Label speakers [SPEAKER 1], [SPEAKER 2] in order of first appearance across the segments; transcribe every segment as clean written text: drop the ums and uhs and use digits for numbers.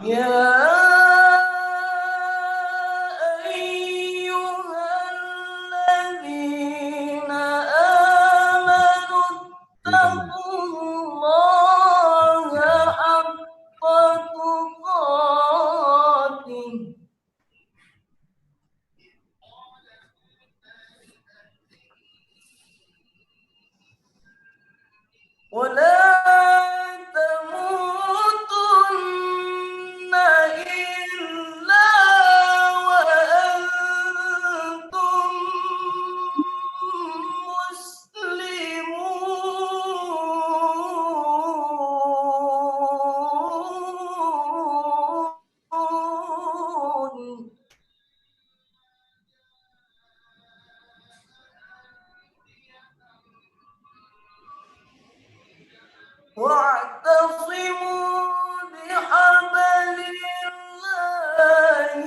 [SPEAKER 1] يا أيها الذين آمنوا اتقوا الله حق تقاته ولا تموتن إلا وأنتم مسلمون واعتصموا بحبل الله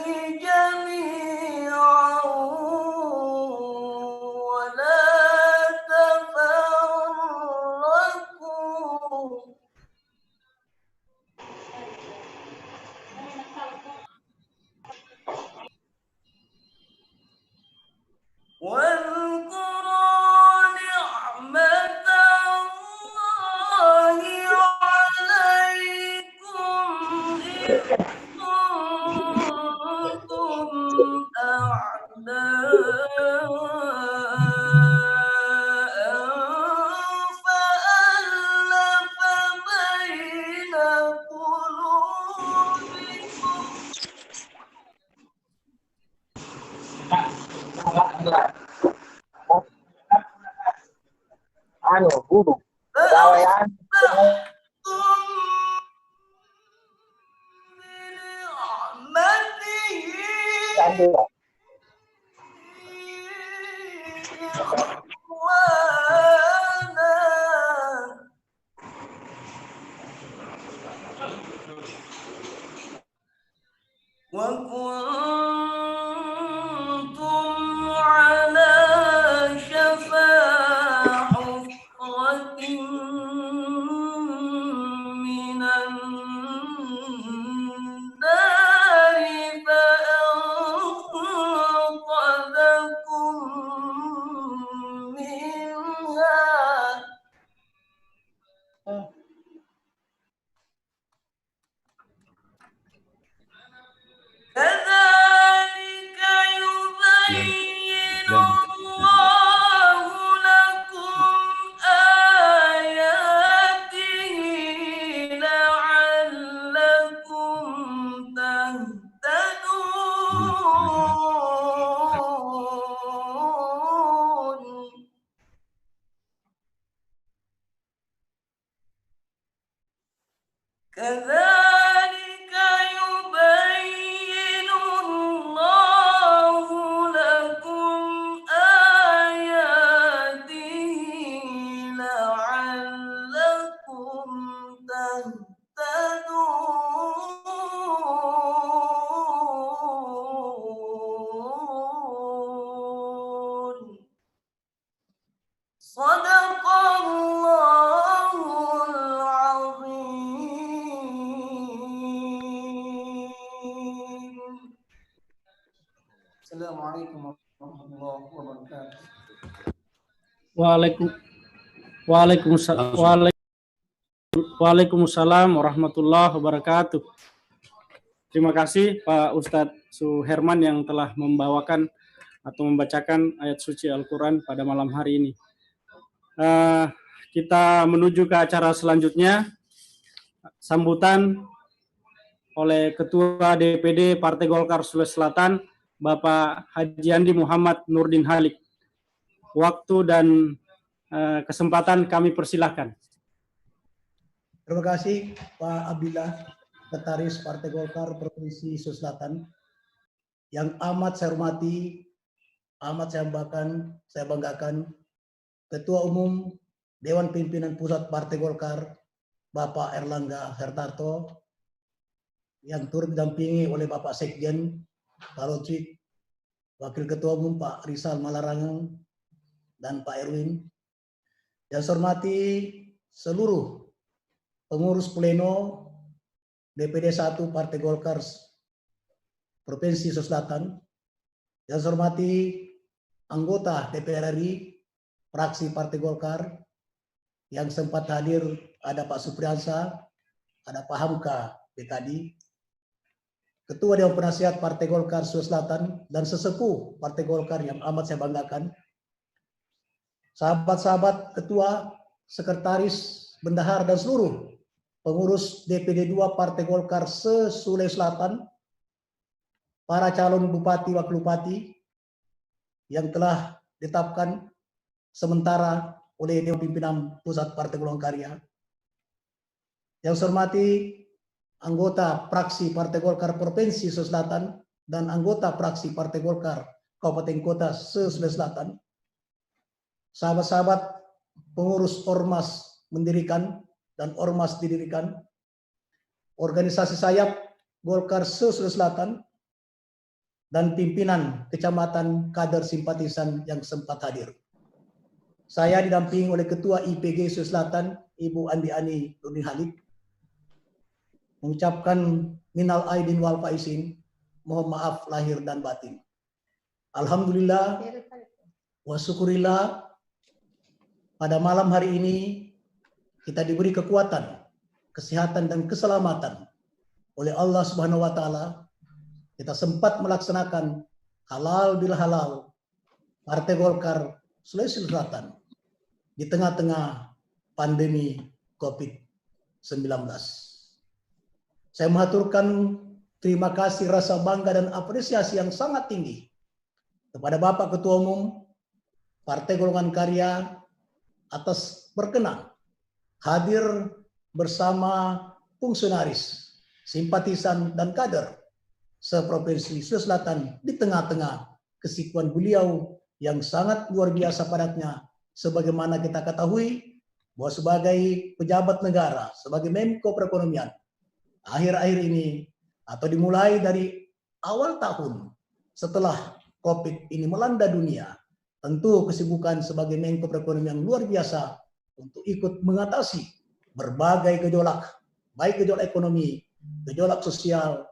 [SPEAKER 1] جميعا ولا تفرقوا واذكروا نعمة الله عليكم إذ كنتم أعداء فألف بين قلوبكم
[SPEAKER 2] Anu, guru. Gawean.
[SPEAKER 1] فأصبحتم بنعمته
[SPEAKER 2] Candu.
[SPEAKER 1] إخوانا وكنتم على شفا حفرة من النار فأنقذكم منها كذلك يبين الله لكم آياته لعلكم تهتدون كذلك يبين الله لكم آياته لعلكم تهتدون صدق الله العظيم. السلام عليكم ورحمة الله وبركاته.
[SPEAKER 3] Waalaikumsalam warahmatullahi wabarakatuh. Terima kasih Pak Ustadz Suherman yang telah membawakan atau membacakan ayat suci Al-Quran pada malam hari ini. Kita menuju ke acara selanjutnya, sambutan oleh Ketua DPD Partai Golkar Sulawesi Selatan, Bapak Haji Andi Muhammad Nurdin Halik. Waktu dan kesempatan kami persilahkan.
[SPEAKER 4] Terima kasih Pak Abdillah, Sekretaris Partai Golkar Provinsi Sulawesi Selatan. Yang amat saya hormati, amat saya banggakan, Ketua Umum Dewan Pimpinan Pusat Partai Golkar, Bapak Erlangga Hartarto, yang turut didampingi oleh Bapak Sekjen, Pak Locik, Wakil Ketua Umum Pak Rizal Malarangeng, dan Pak Erwin. Yang saya hormati seluruh pengurus pleno DPD 1 Partai Golkar Provinsi Sulawesi Selatan. Yang saya hormati anggota DPR RI fraksi Partai Golkar yang sempat hadir, ada Pak Supriyansa, ada Pak Hamka BKD, Ketua Dewan Penasihat Partai Golkar Sulawesi Selatan, dan sesepuh Partai Golkar yang amat saya banggakan, sahabat-sahabat Ketua, Sekretaris, Bendahara, dan seluruh pengurus DPD 2 Partai Golkar se-Sulawesi Selatan, para calon bupati, wakil bupati yang telah ditetapkan sementara oleh Dewan Pimpinan Pusat Partai Golongan Karya. Yang saya hormati anggota fraksi Partai Golkar Provinsi Sulawesi Selatan dan anggota fraksi Partai Golkar Kabupaten Kota se-Sulawesi Selatan, sahabat-sahabat pengurus ormas mendirikan dan ormas didirikan, organisasi sayap Golkar se-Sulawesi Selatan, dan pimpinan kecamatan kader simpatisan yang sempat hadir. Saya didampingi oleh Ketua IPG Sulawesi Selatan, Ibu Andi Ani Nurdin Halid, mengucapkan minal aidin wal faizin, mohon maaf lahir dan batin. Alhamdulillah wa syukurillah, pada malam hari ini kita diberi kekuatan, kesehatan, dan keselamatan oleh Allah Subhanahu wa Ta'ala. Kita sempat melaksanakan halal bil halal Partai Golkar Sulawesi Selatan di tengah-tengah pandemi COVID-19. Saya mengaturkan terima kasih, rasa bangga, dan apresiasi yang sangat tinggi kepada Bapak Ketua Umum Partai Golongan Karya atas berkenan hadir bersama fungsionaris, simpatisan, dan kader se-Provinsi Sulawesi Selatan di tengah-tengah kesibukan beliau yang sangat luar biasa padatnya. Sebagaimana kita ketahui bahwa sebagai pejabat negara, sebagai Menko Perekonomian, akhir-akhir ini atau dimulai dari awal tahun setelah COVID ini melanda dunia, tentu kesibukan sebagai Menko Perekonomian luar biasa untuk ikut mengatasi berbagai gejolak, baik gejolak ekonomi, gejolak sosial,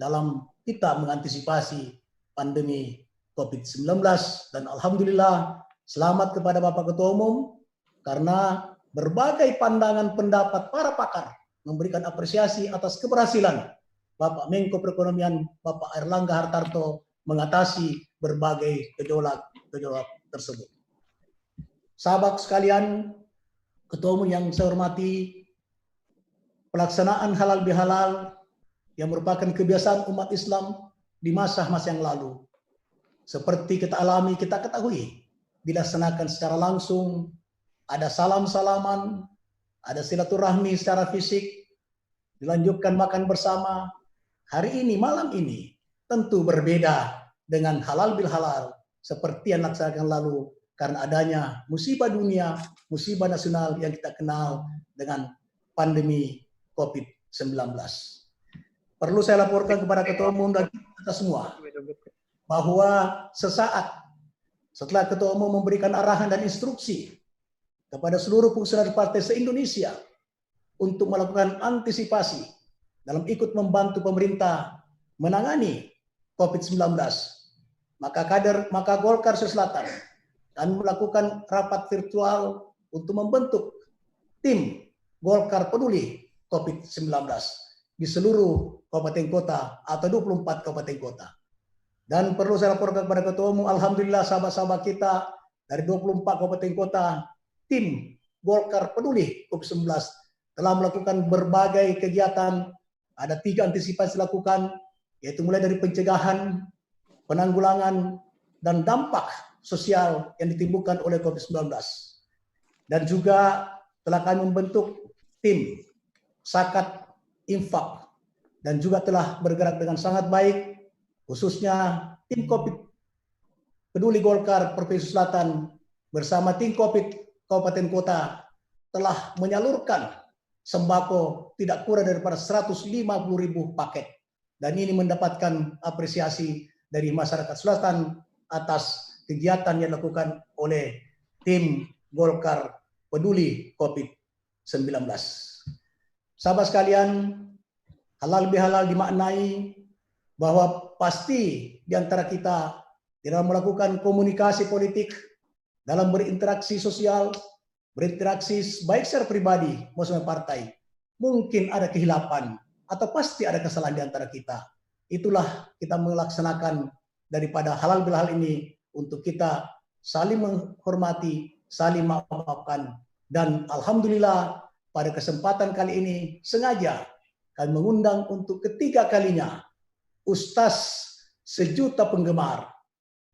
[SPEAKER 4] dalam kita mengantisipasi pandemi COVID-19. Dan alhamdulillah selamat kepada Bapak Ketua Umum, karena berbagai pandangan pendapat para pakar memberikan apresiasi atas keberhasilan Bapak Menko Perekonomian Bapak Airlangga Hartarto mengatasi berbagai gejolak tersebut. Sahabat sekalian, Ketua Umum yang saya hormati, pelaksanaan halal bihalal yang merupakan kebiasaan umat Islam di masa-masa yang lalu, seperti kita alami, kita ketahui, dilaksanakan secara langsung, ada salam-salaman, ada silaturahmi secara fisik, dilanjutkan makan bersama. Hari ini, malam ini, tentu berbeda dengan halal bil halal seperti yang dilaksanakan lalu, karena adanya musibah dunia, musibah nasional yang kita kenal dengan pandemi COVID-19. Perlu saya laporkan kepada Ketua Umum dan kita semua bahwa sesaat setelah Ketua Umum memberikan arahan dan instruksi kepada seluruh fungsionaris partai se-Indonesia untuk melakukan antisipasi dalam ikut membantu pemerintah menangani COVID-19, maka Golkar Sulawesi Selatan akan melakukan rapat virtual untuk membentuk tim Golkar Peduli COVID-19 di seluruh kabupaten kota atau 24 kabupaten kota. Dan perlu saya laporkan kepada Ketua Umum, alhamdulillah sahabat-sahabat kita dari 24 kabupaten kota, tim Golkar Peduli COVID-19 telah melakukan berbagai kegiatan. Ada 3 antisipasi dilakukan, yaitu mulai dari pencegahan, penanggulangan, dan dampak sosial yang ditimbulkan oleh COVID-19. Dan juga telah kami membentuk tim Sakat Infak, dan juga telah bergerak dengan sangat baik, khususnya tim COVID Peduli Golkar Provinsi Selatan bersama tim COVID Kabupaten Kota telah menyalurkan sembako tidak kurang daripada 150.000 paket, dan ini mendapatkan apresiasi dari masyarakat Selatan atas kegiatan yang dilakukan oleh tim Golkar Peduli COVID-19. Sahabat sekalian, halal bihalal dimaknai bahwa pasti di antara kita dalam melakukan komunikasi politik, dalam berinteraksi sosial, berinteraksi baik secara pribadi maupun partai, mungkin ada kehilapan atau pasti ada kesalahan di antara kita. Itulah kita melaksanakan daripada halal bihalal ini untuk kita saling menghormati, saling memaafkan. Dan alhamdulillah pada kesempatan kali ini sengaja kami mengundang untuk ketiga kalinya Ustaz sejuta penggemar,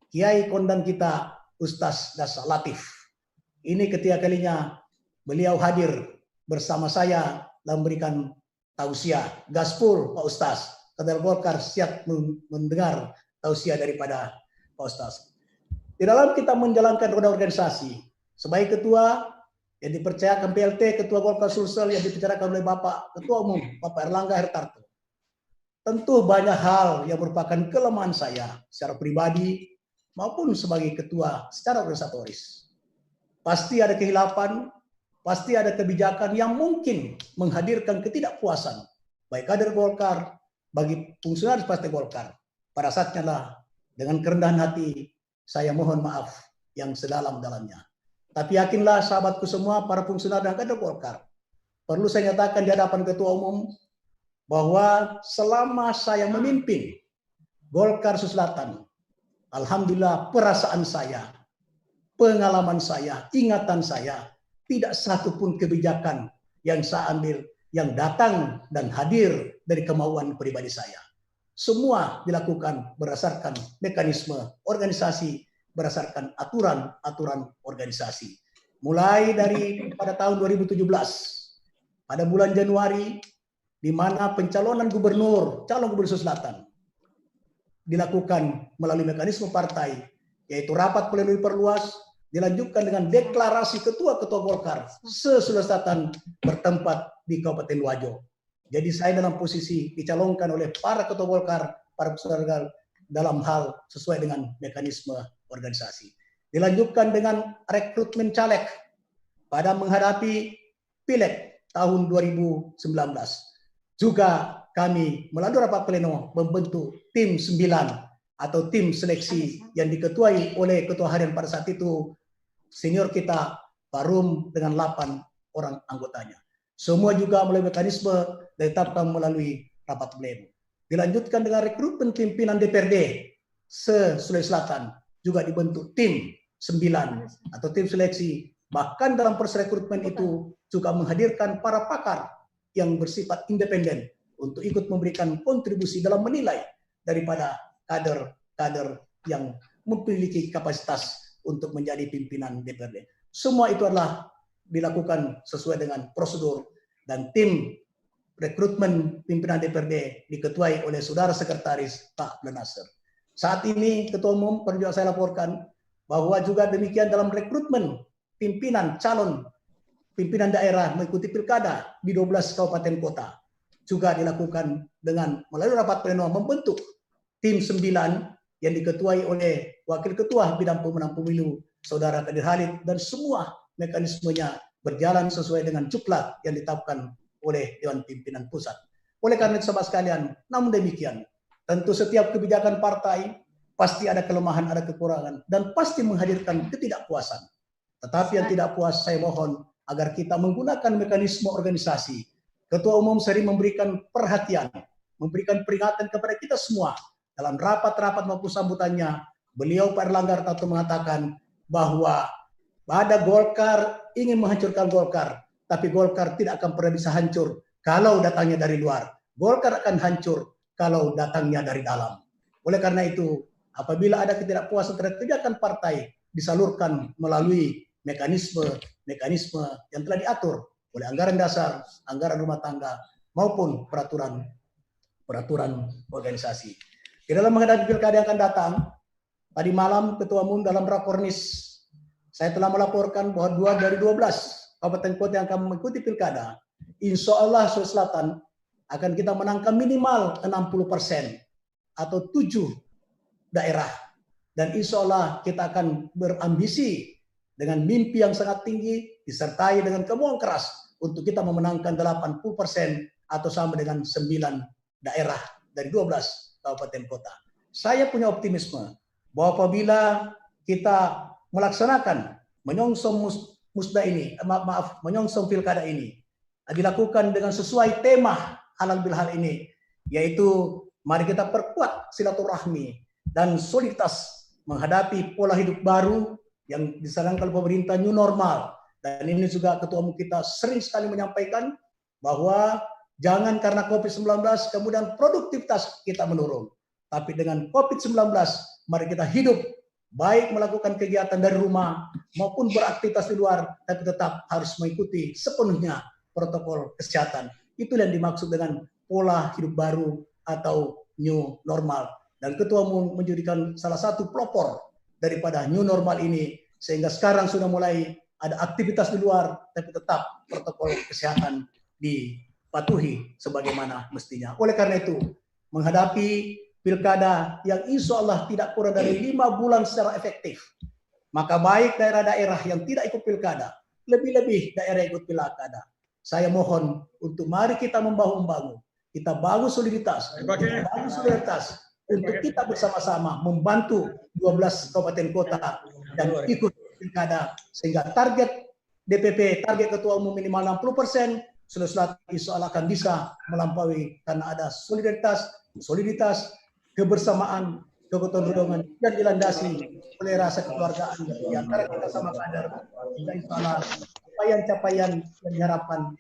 [SPEAKER 4] Kiai Kondang kita, Ustaz Dasa Latif. Ini ketiga kalinya beliau hadir bersama saya dalam memberikan tausiah. Gaspol Pak Ustaz, Kader Golkar siap mendengar tausiah daripada Pak Ustaz. Di dalam kita menjalankan roda organisasi, sebagai ketua yang dipercayakan PLT, Ketua Golkar Sulsel yang dibicarakan oleh Bapak Ketua Umum, Bapak Erlangga Hartarto. Tentu banyak hal yang merupakan kelemahan saya secara pribadi maupun sebagai ketua secara organisatoris. Pasti ada kehilapan, pasti ada kebijakan yang mungkin menghadirkan ketidakpuasan baik kader Golkar, bagi fungsionaris Partai Golkar. Pada saatnya lah dengan kerendahan hati saya mohon maaf yang sedalam-dalamnya. Tapi yakinlah sahabatku semua, para fungsionaris dan kader Golkar, perlu saya nyatakan di hadapan Ketua Umum bahwa selama saya memimpin Golkar Sulawesi Selatan, alhamdulillah perasaan saya, pengalaman saya, ingatan saya, tidak satu pun kebijakan yang saya ambil yang datang dan hadir dari kemauan pribadi saya. Semua dilakukan berdasarkan mekanisme organisasi, berdasarkan aturan-aturan organisasi. Mulai dari pada tahun 2017, pada bulan Januari, di mana pencalonan gubernur, calon gubernur Sulawesi Selatan dilakukan melalui mekanisme partai, yaitu rapat pleno diperluas, dilanjutkan dengan deklarasi ketua-ketua Golkar se-Sulawesi Selatan bertempat di Kabupaten Wajo. Jadi saya dalam posisi dicalonkan oleh para ketua Golkar, para peserta dalam hal sesuai dengan mekanisme organisasi. Dilanjutkan dengan rekrutmen caleg pada menghadapi Pileg tahun 2019. Juga kami melalui rapat pleno membentuk tim 9 atau tim seleksi yang diketuai oleh ketua harian pada saat itu senior kita Pak Rum dengan 8 orang anggotanya. Semua juga melalui mekanisme ditetapkan melalui rapat pleno. Dilanjutkan dengan rekrutmen pimpinan DPRD se-Sulawesi Selatan, juga dibentuk tim 9 atau tim seleksi. Bahkan dalam proses rekrutmen itu juga menghadirkan para pakar yang bersifat independen untuk ikut memberikan kontribusi dalam menilai daripada kader-kader yang memiliki kapasitas untuk menjadi pimpinan DPRD. Semua itu adalah dilakukan sesuai dengan prosedur, dan tim rekrutmen pimpinan DPRD diketuai oleh Saudara Sekretaris Pak Nasir. Saat ini Ketua Umum perlu saya laporkan bahwa juga demikian dalam rekrutmen pimpinan calon pimpinan daerah mengikuti pilkada di 12 kabupaten kota juga dilakukan dengan melalui rapat pleno membentuk tim 9 yang diketuai oleh Wakil Ketua Bidang Pemenang Pemilu Saudara Kadir Halid, dan semua mekanismenya berjalan sesuai dengan cuklat yang ditetapkan oleh Dewan Pimpinan Pusat. Oleh karena itu sahabat sekalian, namun demikian tentu setiap kebijakan partai pasti ada kelemahan, ada kekurangan, dan pasti menghadirkan ketidakpuasan. Tetapi yang tidak puas, saya mohon agar kita menggunakan mekanisme organisasi. Ketua Umum sering memberikan perhatian, memberikan peringatan kepada kita semua. Dalam rapat-rapat maupun sambutannya, beliau Pak Erlangga Hartarto mengatakan bahwa ada Golkar ingin menghancurkan Golkar, tapi Golkar tidak akan pernah bisa hancur kalau datangnya dari luar. Golkar akan hancur kalau datangnya dari dalam. Oleh karena itu, apabila ada ketidakpuasan terhadap kebijakan partai, disalurkan melalui mekanisme yang telah diatur oleh anggaran dasar, anggaran rumah tangga, maupun peraturan organisasi. Di dalam menghadapi pilkada yang akan datang, tadi malam Ketua Umum dalam rakornis, saya telah melaporkan bahwa 2 dari 12 kabupaten kota yang akan mengikuti pilkada, insya Allah Sulawesi Selatan akan kita menangkan minimal 60% atau 7 daerah. Dan insya Allah kita akan berambisi dengan mimpi yang sangat tinggi, disertai dengan kemauan keras untuk kita memenangkan 80% atau sama dengan 9 daerah dari 12 kabupaten kota. Saya punya optimisme bahwa apabila kita melaksanakan menyongsong menyongsong pilkada ini dilakukan dengan sesuai tema halal bihalal ini, yaitu mari kita perkuat silaturahmi dan soliditas menghadapi pola hidup baru yang disarankan pemerintah new normal. Dan ini juga Ketua Umum kita sering sekali menyampaikan bahwa jangan karena COVID-19 kemudian produktivitas kita menurun. Tapi dengan COVID-19 mari kita hidup, baik melakukan kegiatan dari rumah maupun beraktivitas di luar, tapi tetap harus mengikuti sepenuhnya protokol kesehatan. Itulah yang dimaksud dengan pola hidup baru atau new normal. Dan Ketua Umum menjadikan salah satu pelopor daripada new normal ini, sehingga sekarang sudah mulai ada aktivitas di luar, tapi tetap protokol kesehatan dipatuhi sebagaimana mestinya. Oleh karena itu, menghadapi pilkada yang insya Allah tidak kurang dari 5 bulan secara efektif, maka baik daerah-daerah yang tidak ikut pilkada, lebih-lebih daerah yang ikut pilkada, saya mohon untuk mari kita membangun, kita bangun soliditas, untuk kita bersama-sama membantu 12 kabupaten kota dan ikut pilkada, sehingga target DPP, target Ketua Umum minimal 60%, Sulawesi Selatan insya Allah akan bisa melampaui karena ada soliditas, kebersamaan, kegotong royongan dan dilandasi oleh rasa kekeluargaan di antara kita sama kader. Sehingga insya Allah capaian-capaian yang diharapkan.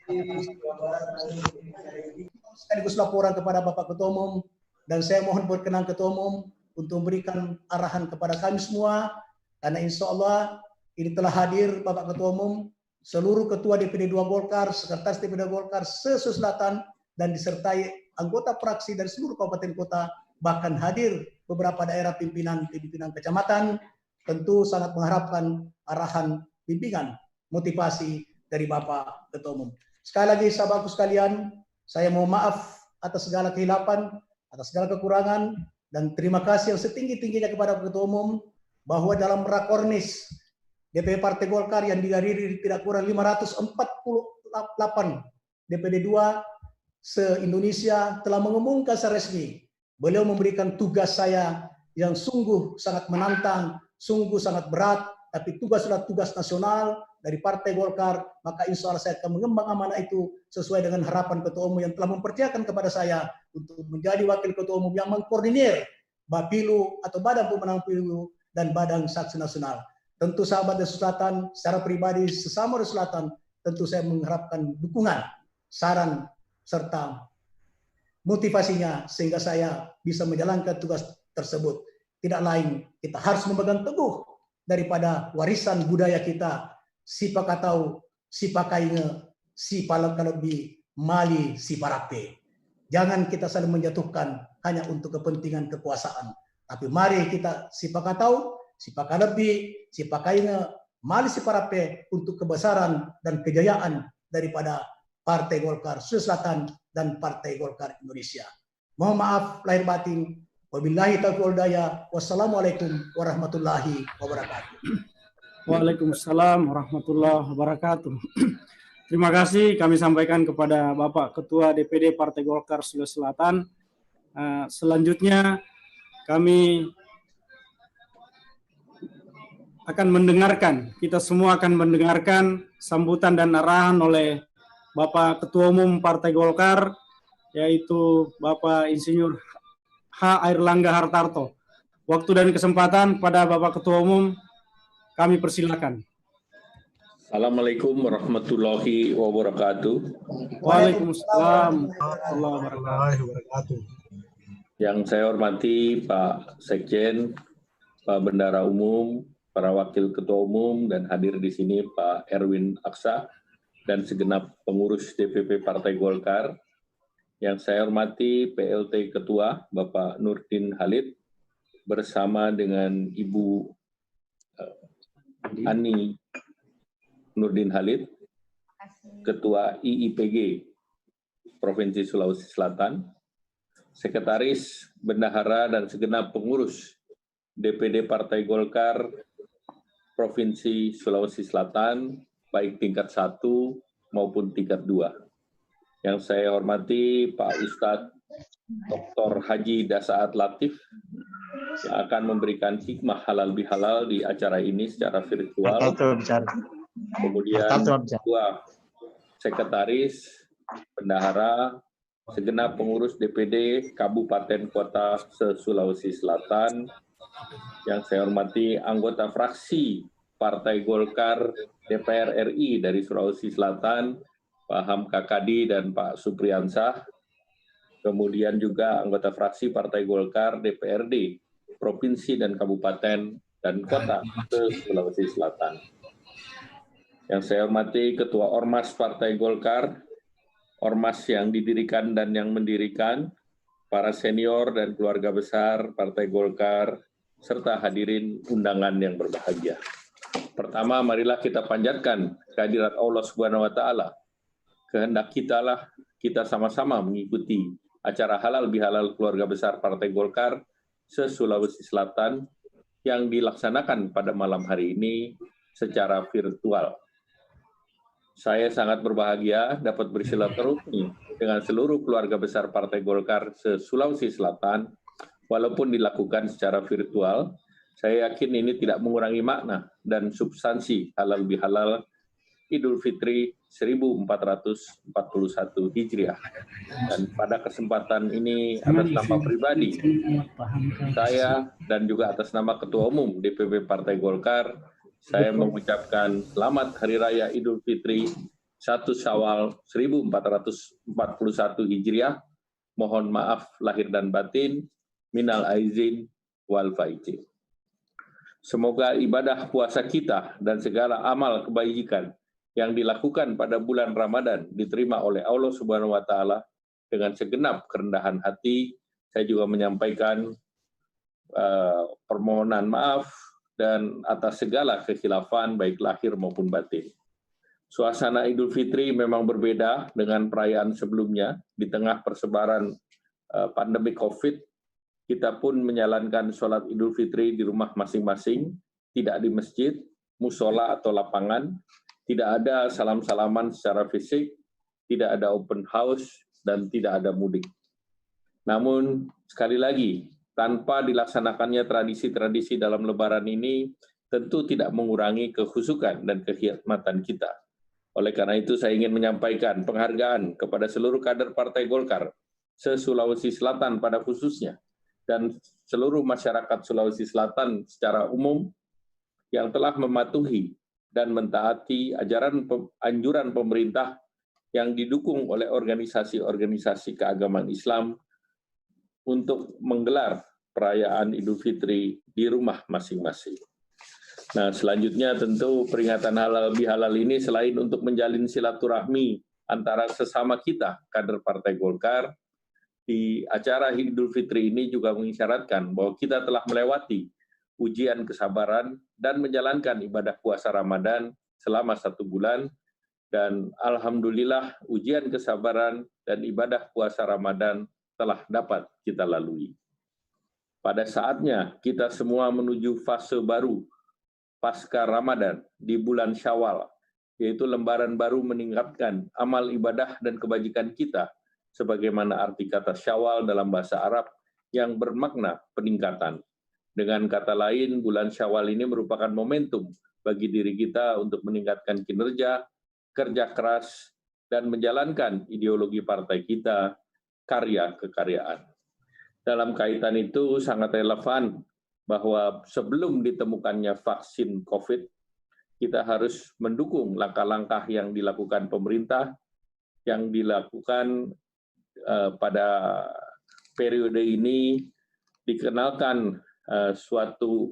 [SPEAKER 4] Sekaligus laporan kepada Bapak Ketua Umum, dan saya mohon berkenan Ketua Umum untuk memberikan arahan kepada kami semua, karena insya Allah ini telah hadir Bapak Ketua Umum, seluruh Ketua DPD 2 Golkar, Sekretaris DPD Golkar se-Sulawesi Selatan, dan disertai anggota fraksi dari seluruh kabupaten kota, bahkan hadir beberapa daerah pimpinan kecamatan. Tentu sangat mengharapkan arahan bimbingan motivasi dari Bapak Ketua Umum. Sekali lagi sahabatku sekalian, saya mohon maaf atas segala kehilapan, atas segala kekurangan, dan terima kasih yang setinggi-tingginya kepada Ketua Umum bahwa dalam rakornis DPP Partai Golkar yang dihadiri tidak kurang 548 DPD 2 se-Indonesia telah mengumumkan secara resmi beliau memberikan tugas saya yang sungguh sangat menantang, sungguh sangat berat, tapi tugas adalah tugas nasional dari Partai Golkar, maka insya Allah saya akan mengemban amanah itu sesuai dengan harapan Ketua Umum yang telah mempercayakan kepada saya untuk menjadi Wakil Ketua Umum yang mengkoordinir Bapilu atau Badan Pemenangan Pemilu dan Badan Saksi Nasional. Tentu sahabat Sulawesi Selatan, secara pribadi sesama Sulawesi Selatan, tentu saya mengharapkan dukungan, saran, serta motivasinya sehingga saya bisa menjalankan tugas tersebut. Tidak lain, kita harus memegang teguh daripada warisan budaya kita, si pakatau, si pakainya, si palakalobi, mali, si parape. Jangan kita saling menjatuhkan hanya untuk kepentingan kekuasaan. Tapi mari kita si pakatau, si pakalebi, si pakainya, mali, si parape untuk kebesaran dan kejayaan daripada Partai Golkar Sulawesi Selatan dan Partai Golkar Indonesia. Mohon maaf lahir batin. Wabillahi taufiq wal hidayah. Wassalamualaikum warahmatullahi wabarakatuh.
[SPEAKER 3] Waalaikumsalam warahmatullahi wabarakatuh. Terima kasih kami sampaikan kepada Bapak Ketua DPD Partai Golkar Sulawesi Selatan. Selanjutnya kami akan mendengarkan, kita semua akan mendengarkan sambutan dan arahan oleh Bapak Ketua Umum Partai Golkar, yaitu Bapak Insinyur H. Airlangga Hartarto. Waktu dan kesempatan pada Bapak Ketua Umum, kami persilakan.
[SPEAKER 5] Assalamualaikum warahmatullahi wabarakatuh.
[SPEAKER 3] Waalaikumsalam warahmatullahi wabarakatuh.
[SPEAKER 5] Yang saya hormati Pak Sekjen, Pak Bendara Umum, para Wakil Ketua Umum, dan hadir di sini Pak Erwin Aksa, dan segenap pengurus DPP Partai Golkar. Yang saya hormati PLT Ketua Bapak Nurdin Halid bersama dengan Ibu Ani Nurdin Halid, Ketua IIPG Provinsi Sulawesi Selatan, Sekretaris, Bendahara, dan segenap pengurus DPD Partai Golkar Provinsi Sulawesi Selatan, baik tingkat 1 maupun tingkat 2. Yang saya hormati Pak Ustadz Dr. Haji Dasaat Latif yang akan memberikan hikmah halal bihalal di acara ini secara virtual. Kemudian Ketua Sekretaris, Bendahara, segenap pengurus DPD Kabupaten Kota se-Sulawesi Selatan, yang saya hormati anggota fraksi Partai Golkar DPR RI dari Sulawesi Selatan, Pak Hamka Kadi dan Pak Supriyansah, kemudian juga anggota fraksi Partai Golkar DPRD Provinsi dan Kabupaten dan Kota se-Sulawesi Selatan. Yang saya hormati Ketua Ormas Partai Golkar, Ormas yang didirikan dan yang mendirikan, para senior dan keluarga besar Partai Golkar, serta hadirin undangan yang berbahagia. Pertama, marilah kita panjatkan kehadirat Allah Subhanahu wa Ta'ala. Kehendak kita sama-sama mengikuti acara halal bihalal keluarga besar Partai Golkar se-Sulawesi Selatan yang dilaksanakan pada malam hari ini secara virtual. Saya sangat berbahagia dapat bersilaturahmi dengan seluruh keluarga besar Partai Golkar se-Sulawesi Selatan, walaupun dilakukan secara virtual. Saya yakin ini tidak mengurangi makna dan substansi halal bihalal Idul Fitri 1441 Hijriah. Dan pada kesempatan ini atas nama pribadi saya dan juga atas nama Ketua Umum DPP Partai Golkar, saya mengucapkan selamat Hari Raya Idul Fitri 1 Syawal 1441 Hijriah. Mohon maaf lahir dan batin. Minal aizin wal faizin. Semoga ibadah puasa kita dan segala amal kebajikan yang dilakukan pada bulan Ramadan diterima oleh Allah Subhanahu wa Ta'ala dengan segenap kerendahan hati. Saya juga menyampaikan permohonan maaf dan atas segala kekhilafan baik lahir maupun batin. Suasana Idul Fitri memang berbeda dengan perayaan sebelumnya. Di tengah persebaran pandemi COVID, kita pun menjalankan sholat Idul Fitri di rumah masing-masing, tidak di masjid, musola atau lapangan, tidak ada salam-salaman secara fisik, tidak ada open house, dan tidak ada mudik. Namun, sekali lagi, tanpa dilaksanakannya tradisi-tradisi dalam Lebaran ini, tentu tidak mengurangi kekhusyukan dan kekhidmatan kita. Oleh karena itu, saya ingin menyampaikan penghargaan kepada seluruh kader Partai Golkar se-Sulawesi Selatan pada khususnya, dan seluruh masyarakat Sulawesi Selatan secara umum yang telah mematuhi dan mentaati anjuran pemerintah yang didukung oleh organisasi-organisasi keagamaan Islam untuk menggelar perayaan Idul Fitri di rumah masing-masing. Nah, selanjutnya tentu peringatan halal bihalal ini selain untuk menjalin silaturahmi antara sesama kita, kader Partai Golkar, di acara Idul Fitri ini juga mengisyaratkan bahwa kita telah melewati ujian kesabaran dan menjalankan ibadah puasa Ramadan selama 1 bulan, dan alhamdulillah ujian kesabaran dan ibadah puasa Ramadan telah dapat kita lalui. Pada saatnya kita semua menuju fase baru pasca Ramadan di bulan Syawal, yaitu lembaran baru meningkatkan amal ibadah dan kebajikan kita, sebagaimana arti kata Syawal dalam bahasa Arab yang bermakna peningkatan. Dengan kata lain, bulan Syawal ini merupakan momentum bagi diri kita untuk meningkatkan kinerja, kerja keras, dan menjalankan ideologi partai kita, karya kekaryaan. Dalam kaitan itu sangat relevan bahwa sebelum ditemukannya vaksin COVID, kita harus mendukung langkah-langkah yang dilakukan pemerintah, yang dilakukan pada periode ini dikenalkan suatu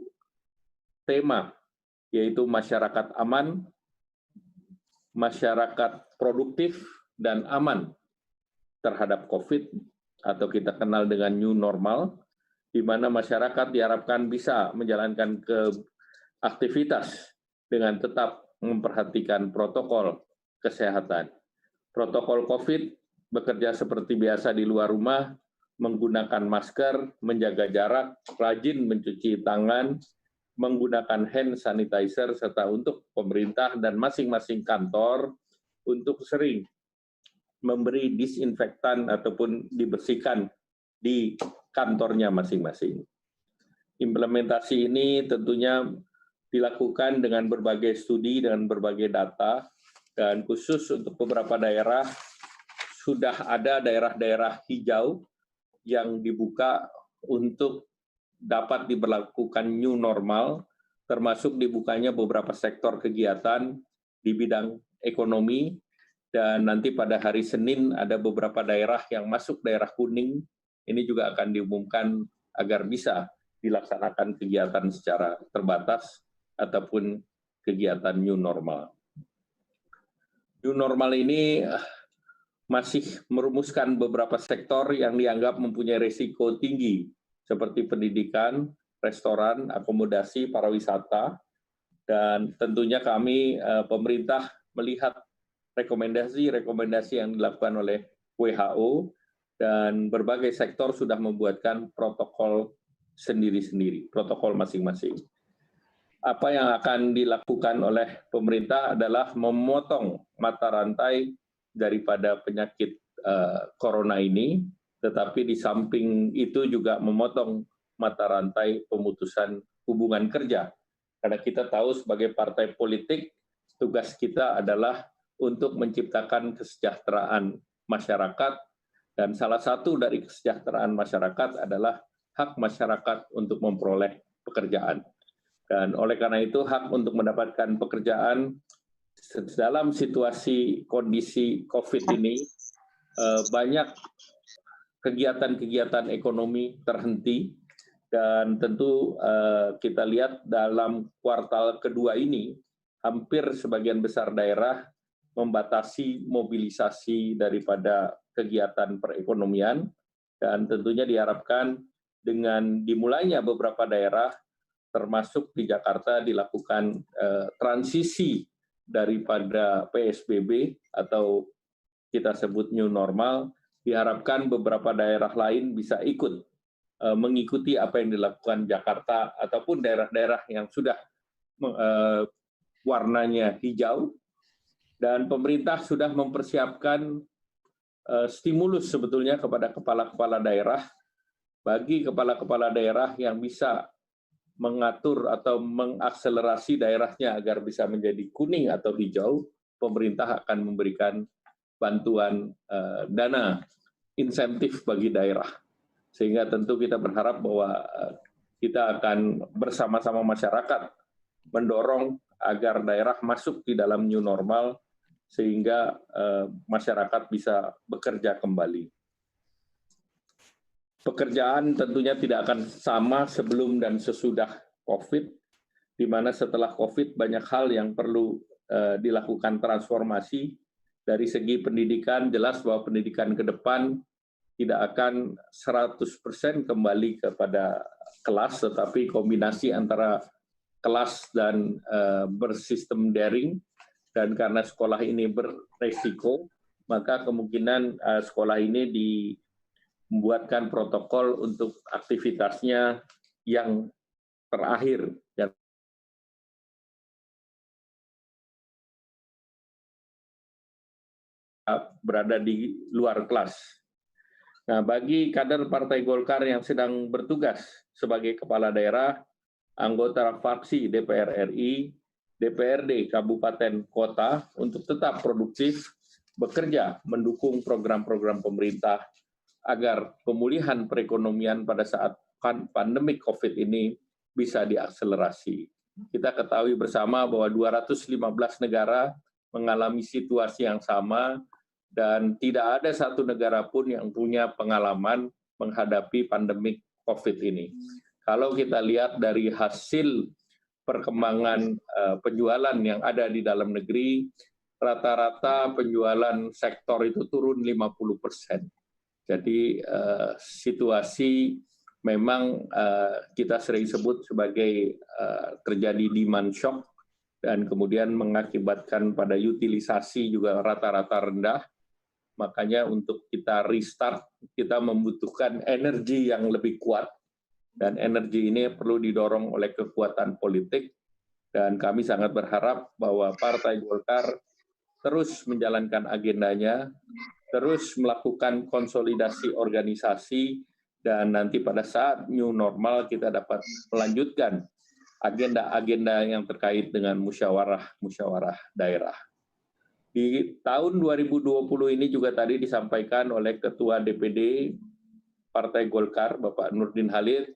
[SPEAKER 5] tema, yaitu masyarakat aman, masyarakat produktif dan aman terhadap COVID, atau kita kenal dengan new normal, di mana masyarakat diharapkan bisa menjalankan aktivitas dengan tetap memperhatikan protokol kesehatan. Protokol COVID bekerja seperti biasa di luar rumah, menggunakan masker, menjaga jarak, rajin mencuci tangan, menggunakan hand sanitizer, serta untuk pemerintah dan masing-masing kantor untuk sering memberi disinfektan ataupun dibersihkan di kantornya masing-masing. Implementasi ini tentunya dilakukan dengan berbagai studi, dengan berbagai data, dan khusus untuk beberapa daerah, sudah ada daerah-daerah hijau yang dibuka untuk dapat diberlakukan new normal, termasuk dibukanya beberapa sektor kegiatan di bidang ekonomi, dan nanti pada hari Senin ada beberapa daerah yang masuk daerah kuning, ini juga akan diumumkan agar bisa dilaksanakan kegiatan secara terbatas ataupun kegiatan new normal. New normal ini masih merumuskan beberapa sektor yang dianggap mempunyai risiko tinggi, seperti pendidikan, restoran, akomodasi, pariwisata, dan tentunya kami, pemerintah, melihat rekomendasi-rekomendasi yang dilakukan oleh WHO, dan berbagai sektor sudah membuatkan protokol sendiri-sendiri, protokol masing-masing. Apa yang akan dilakukan oleh pemerintah adalah memotong mata rantai daripada penyakit corona ini, tetapi di samping itu juga memotong mata rantai pemutusan hubungan kerja. Karena kita tahu sebagai partai politik, tugas kita adalah untuk menciptakan kesejahteraan masyarakat, dan salah satu dari kesejahteraan masyarakat adalah hak masyarakat untuk memperoleh pekerjaan. Dan oleh karena itu, hak untuk mendapatkan pekerjaan dalam situasi kondisi COVID ini, banyak kegiatan-kegiatan ekonomi terhenti, dan tentu kita lihat dalam kuartal kedua ini, hampir sebagian besar daerah membatasi mobilisasi daripada kegiatan perekonomian, dan tentunya diharapkan dengan dimulainya beberapa daerah, termasuk di Jakarta, dilakukan transisi daripada PSBB atau kita sebut new normal, diharapkan beberapa daerah lain bisa ikut mengikuti apa yang dilakukan Jakarta ataupun daerah-daerah yang sudah warnanya hijau, dan pemerintah sudah mempersiapkan stimulus sebetulnya kepada kepala-kepala daerah, bagi kepala-kepala daerah yang bisa mengatur atau mengakselerasi daerahnya agar bisa menjadi kuning atau hijau, pemerintah akan memberikan bantuan dana insentif bagi daerah. Sehingga tentu kita berharap bahwa kita akan bersama-sama masyarakat mendorong agar daerah masuk di dalam new normal, sehingga masyarakat bisa bekerja kembali. Pekerjaan tentunya tidak akan sama sebelum dan sesudah COVID, di mana setelah COVID banyak hal yang perlu dilakukan transformasi. Dari segi pendidikan, jelas bahwa pendidikan ke depan tidak akan 100% kembali kepada kelas, tetapi kombinasi antara kelas dan bersistem daring, dan karena sekolah ini beresiko, maka kemungkinan sekolah ini membuatkan protokol untuk aktivitasnya yang terakhir, yang berada di luar kelas. Nah, bagi kader Partai Golkar yang sedang bertugas sebagai kepala daerah, anggota fraksi DPR RI, DPRD Kabupaten Kota untuk tetap produktif, bekerja mendukung program-program pemerintah agar pemulihan perekonomian pada saat pandemi COVID ini bisa diakselerasi. Kita ketahui bersama bahwa 215 negara mengalami situasi yang sama, dan tidak ada satu negara pun yang punya pengalaman menghadapi pandemi COVID ini. Kalau kita lihat dari hasil perkembangan penjualan yang ada di dalam negeri, rata-rata penjualan sektor itu turun 50%. Jadi situasi memang kita sering sebut sebagai terjadi demand shock, dan kemudian mengakibatkan pada utilisasi juga rata-rata rendah. Makanya untuk kita restart, kita membutuhkan energi yang lebih kuat, dan energi ini perlu didorong oleh kekuatan politik, dan kami sangat berharap bahwa Partai Golkar terus menjalankan agendanya, terus melakukan konsolidasi organisasi, dan nanti pada saat new normal kita dapat melanjutkan agenda-agenda yang terkait dengan musyawarah daerah. Di tahun 2020 ini juga tadi disampaikan oleh Ketua DPD Partai Golkar, Bapak Nurdin Halid,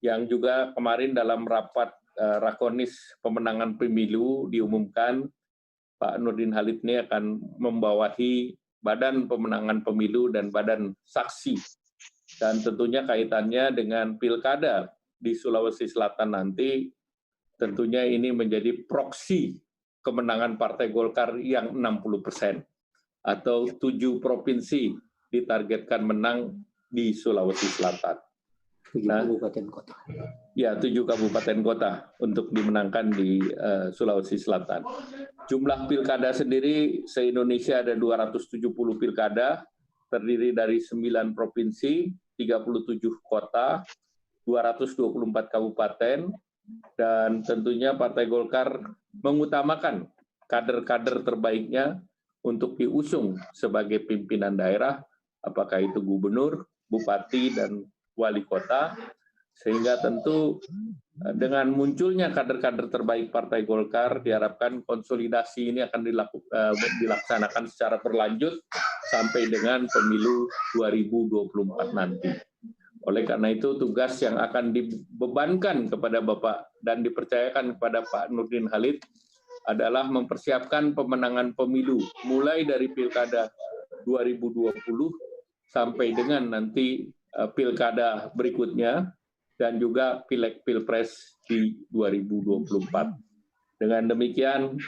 [SPEAKER 5] yang juga kemarin dalam rapat Rakonis pemenangan pemilu diumumkan Pak Nurdin Halid ini akan membawahi Badan Pemenangan Pemilu dan Badan Saksi. Dan tentunya kaitannya dengan pilkada di Sulawesi Selatan nanti, tentunya ini menjadi proksi kemenangan Partai Golkar yang 60%, atau 7 provinsi ditargetkan menang di Sulawesi Selatan.
[SPEAKER 6] 7 kabupaten kota.
[SPEAKER 5] Ya, 7 kabupaten kota untuk dimenangkan di Sulawesi Selatan. Jumlah pilkada sendiri se-Indonesia ada 270 pilkada, terdiri dari 9 provinsi, 37 kota, 224 kabupaten, dan tentunya Partai Golkar mengutamakan kader-kader terbaiknya untuk diusung sebagai pimpinan daerah, apakah itu gubernur, bupati, dan wali kota, sehingga tentu dengan munculnya kader-kader terbaik Partai Golkar, diharapkan konsolidasi ini akan dilaksanakan secara berlanjut sampai dengan pemilu 2024 nanti. Oleh karena itu, tugas yang akan dibebankan kepada Bapak dan dipercayakan kepada Pak Nurdin Halid adalah mempersiapkan pemenangan pemilu, mulai dari Pilkada 2020 sampai dengan nanti Pilkada berikutnya, dan juga Pileg Pilpres di 2024. Dengan demikian,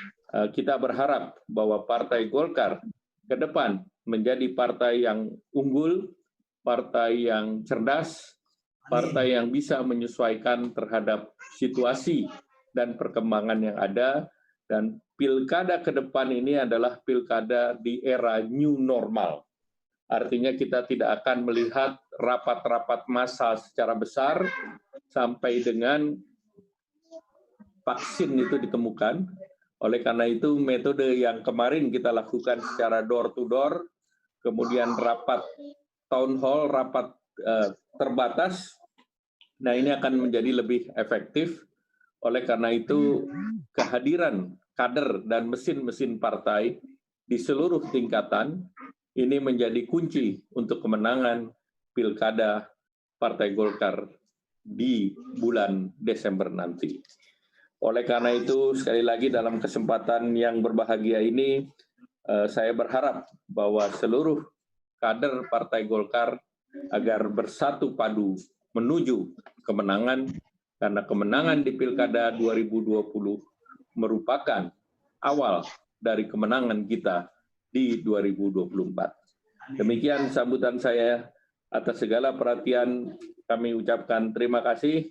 [SPEAKER 5] kita berharap bahwa Partai Golkar ke depan menjadi partai yang unggul, partai yang cerdas, partai yang bisa menyesuaikan terhadap situasi dan perkembangan yang ada, dan pilkada ke depan ini adalah pilkada di era new normal. Artinya kita tidak akan melihat rapat-rapat massal secara besar sampai dengan vaksin itu ditemukan. Oleh karena itu, metode yang kemarin kita lakukan secara door to door, kemudian rapat town hall, rapat terbatas, nah ini akan menjadi lebih efektif. Oleh karena itu, kehadiran kader dan mesin-mesin partai di seluruh tingkatan ini menjadi kunci untuk kemenangan pilkada Partai Golkar di bulan Desember nanti. Oleh karena itu, sekali lagi dalam kesempatan yang berbahagia ini, saya berharap bahwa seluruh kader Partai Golkar agar bersatu padu menuju kemenangan, karena kemenangan di Pilkada 2020 merupakan awal dari kemenangan kita di 2024. Demikian sambutan saya. Atas segala perhatian kami ucapkan terima kasih.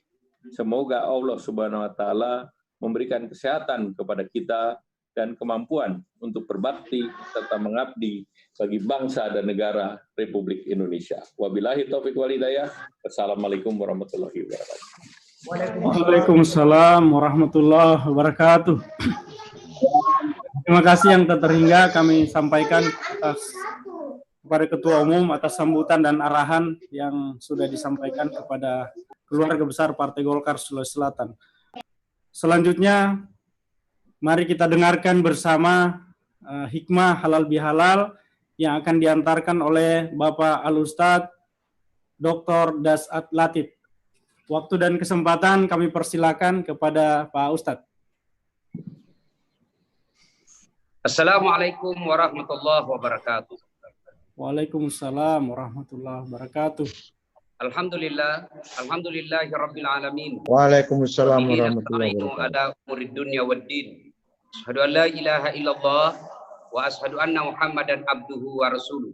[SPEAKER 5] Semoga Allah Subhanahu wa Ta'ala memberikan kesehatan kepada kita dan kemampuan untuk berbakti serta mengabdi bagi bangsa dan negara Republik Indonesia. Wabillahi taufiq wal hidayah. Wassalamualaikum warahmatullahi wabarakatuh.
[SPEAKER 3] Waalaikumsalam warahmatullahi wabarakatuh. Terima kasih yang tak terhingga kami sampaikan kepada Ketua Umum atas sambutan dan arahan yang sudah disampaikan kepada keluarga besar Partai Golkar Sulawesi Selatan. Selanjutnya, mari kita dengarkan bersama hikmah halal bihalal yang akan diantarkan oleh Bapak Al-Ustadz Dr. Dasat Latif. Waktu dan kesempatan kami persilakan kepada Pak Ustadz.
[SPEAKER 7] Assalamualaikum warahmatullahi wabarakatuh.
[SPEAKER 3] Waalaikumsalam warahmatullahi wabarakatuh.
[SPEAKER 7] Alhamdulillahirabbil alamin.
[SPEAKER 2] Waalaikumsalam warahmatullahi wabarakatuh.
[SPEAKER 7] Ada murid dunia waddin. Asyhadu an la ilaha illallah wa asyhadu anna Muhammadan abduhu wa rasuluh.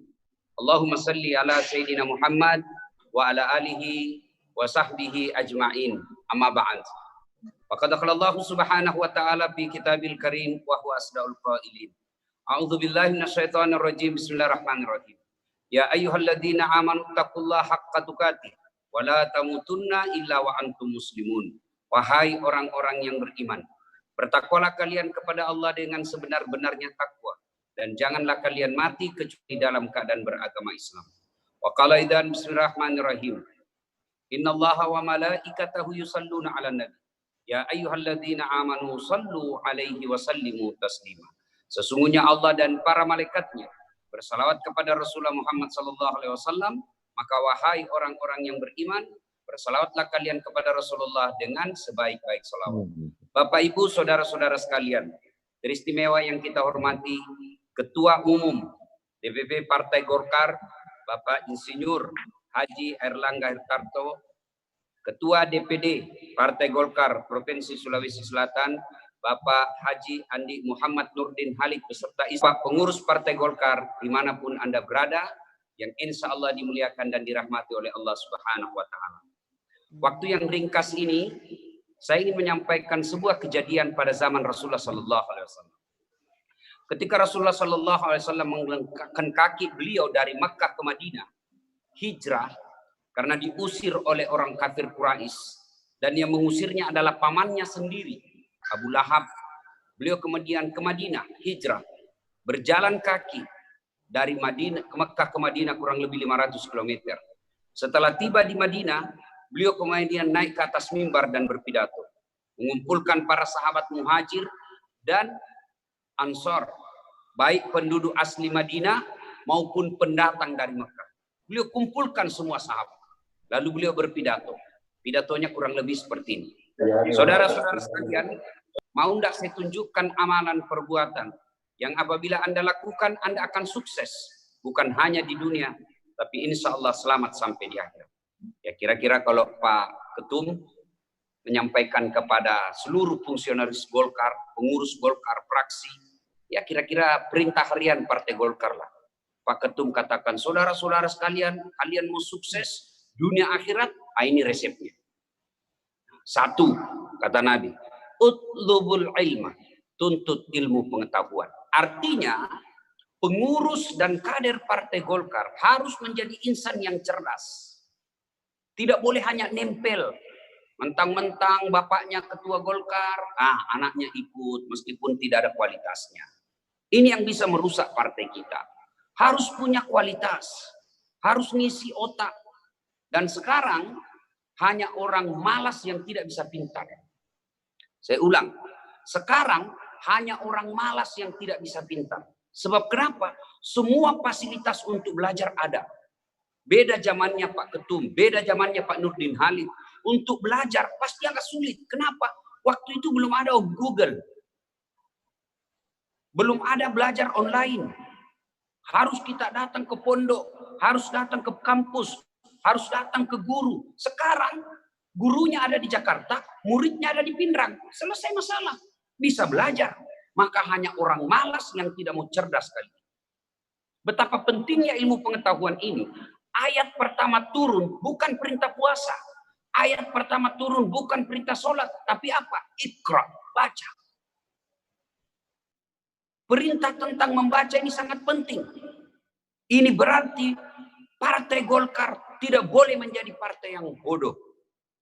[SPEAKER 7] Allahumma salli ala sayyidina Muhammad wa ala alihi wa sahbihi ajma'in. Amma ba'd. Faqad qala Allah subhanahu wa ta'ala fi kitabil karim wa huwa asdaul qailin. A'udzu billahi minasyaitonir rajim. Bismillahirrahmanirrahim. Ya ayyuhalladzina amanu taqullaha haqqa tuqatih wa la tamutunna illa wa antum muslimun. Wahai orang-orang yang beriman, bertakwalah kalian kepada Allah dengan sebenar-benarnya takwa dan janganlah kalian mati kecuali dalam keadaan beragama Islam. Wa qala idzan bismillahirrahmanirrahim. Innallaha wa malaikatahu yusalluna 'alan nabi. Ya ayyuhalladzina amanu sallu 'alaihi wa sallimu taslima. Sesungguhnya Allah dan para malaikatnya bersalawat kepada Rasulullah Muhammad sallallahu alaihi wasallam, maka wahai orang-orang yang beriman, bersalawatlah kalian kepada Rasulullah dengan sebaik-baik salawat. Bapak Ibu, saudara-saudara sekalian, teristimewa yang kita hormati, Ketua Umum DPP Partai Golkar, Bapak Insinyur Haji Airlangga Hartarto, Ketua DPD Partai Golkar Provinsi Sulawesi Selatan, Bapak Haji Andi Muhammad Nurdin Halid beserta Pak pengurus Partai Golkar dimanapun Anda berada, yang insya Allah dimuliakan dan dirahmati oleh Allah Subhanahu wa Ta'ala. Waktu yang ringkas ini, saya ingin menyampaikan sebuah kejadian pada zaman Rasulullah Sallallahu Alaihi Wasallam. Ketika Rasulullah Sallallahu Alaihi Wasallam melangkahkan kaki beliau dari Makkah ke Madinah, hijrah karena diusir oleh orang kafir Quraisy, dan yang mengusirnya adalah pamannya sendiri, Abu Lahab. Beliau kemudian ke Madinah, hijrah, berjalan kaki dari Madinah ke Makkah ke Madinah kurang lebih 500 km. Setelah tiba di Madinah, beliau kemudian naik ke atas mimbar dan berpidato, mengumpulkan para sahabat muhajir dan ansor, baik penduduk asli Madinah maupun pendatang dari Mekah. Beliau kumpulkan semua sahabat. Lalu beliau berpidato. Pidatonya kurang lebih seperti ini. Saudara-saudara sekalian, mau tidak saya tunjukkan amalan perbuatan yang apabila Anda lakukan, Anda akan sukses. Bukan hanya di dunia, tapi insya Allah selamat sampai di akhirat. Ya, kira-kira kalau Pak Ketum menyampaikan kepada seluruh fungsionaris Golkar, pengurus Golkar, fraksi, ya kira-kira perintah harian Partai Golkar lah. Pak Ketum katakan, saudara-saudara sekalian, kalian mau sukses dunia akhirat, ini resepnya. Satu, kata Nabi, utlubul ilma, tuntut ilmu pengetahuan. Artinya, pengurus dan kader Partai Golkar harus menjadi insan yang cerdas. Tidak boleh hanya nempel. Mentang-mentang bapaknya ketua Golkar, anaknya ikut meskipun tidak ada kualitasnya. Ini yang bisa merusak partai kita. Harus punya kualitas. Harus ngisi otak. Dan sekarang hanya orang malas yang tidak bisa pintar. Saya ulang. Sekarang hanya orang malas yang tidak bisa pintar. Sebab kenapa? Semua fasilitas untuk belajar ada. Beda zamannya Pak Ketum, beda zamannya Pak Nurdin Halid. Untuk belajar pasti agak sulit. Kenapa? Waktu itu belum ada Google. Belum ada belajar online. Harus kita datang ke pondok, harus datang ke kampus, harus datang ke guru. Sekarang gurunya ada di Jakarta, muridnya ada di Pindrang. Selesai masalah. Bisa belajar. Maka hanya orang malas yang tidak mau cerdas kali. Betapa pentingnya ilmu pengetahuan ini. Ayat pertama turun bukan perintah puasa. Ayat pertama turun bukan perintah sholat. Tapi apa? Iqra, baca. Perintah tentang membaca ini sangat penting. Ini berarti Partai Golkar tidak boleh menjadi partai yang bodoh.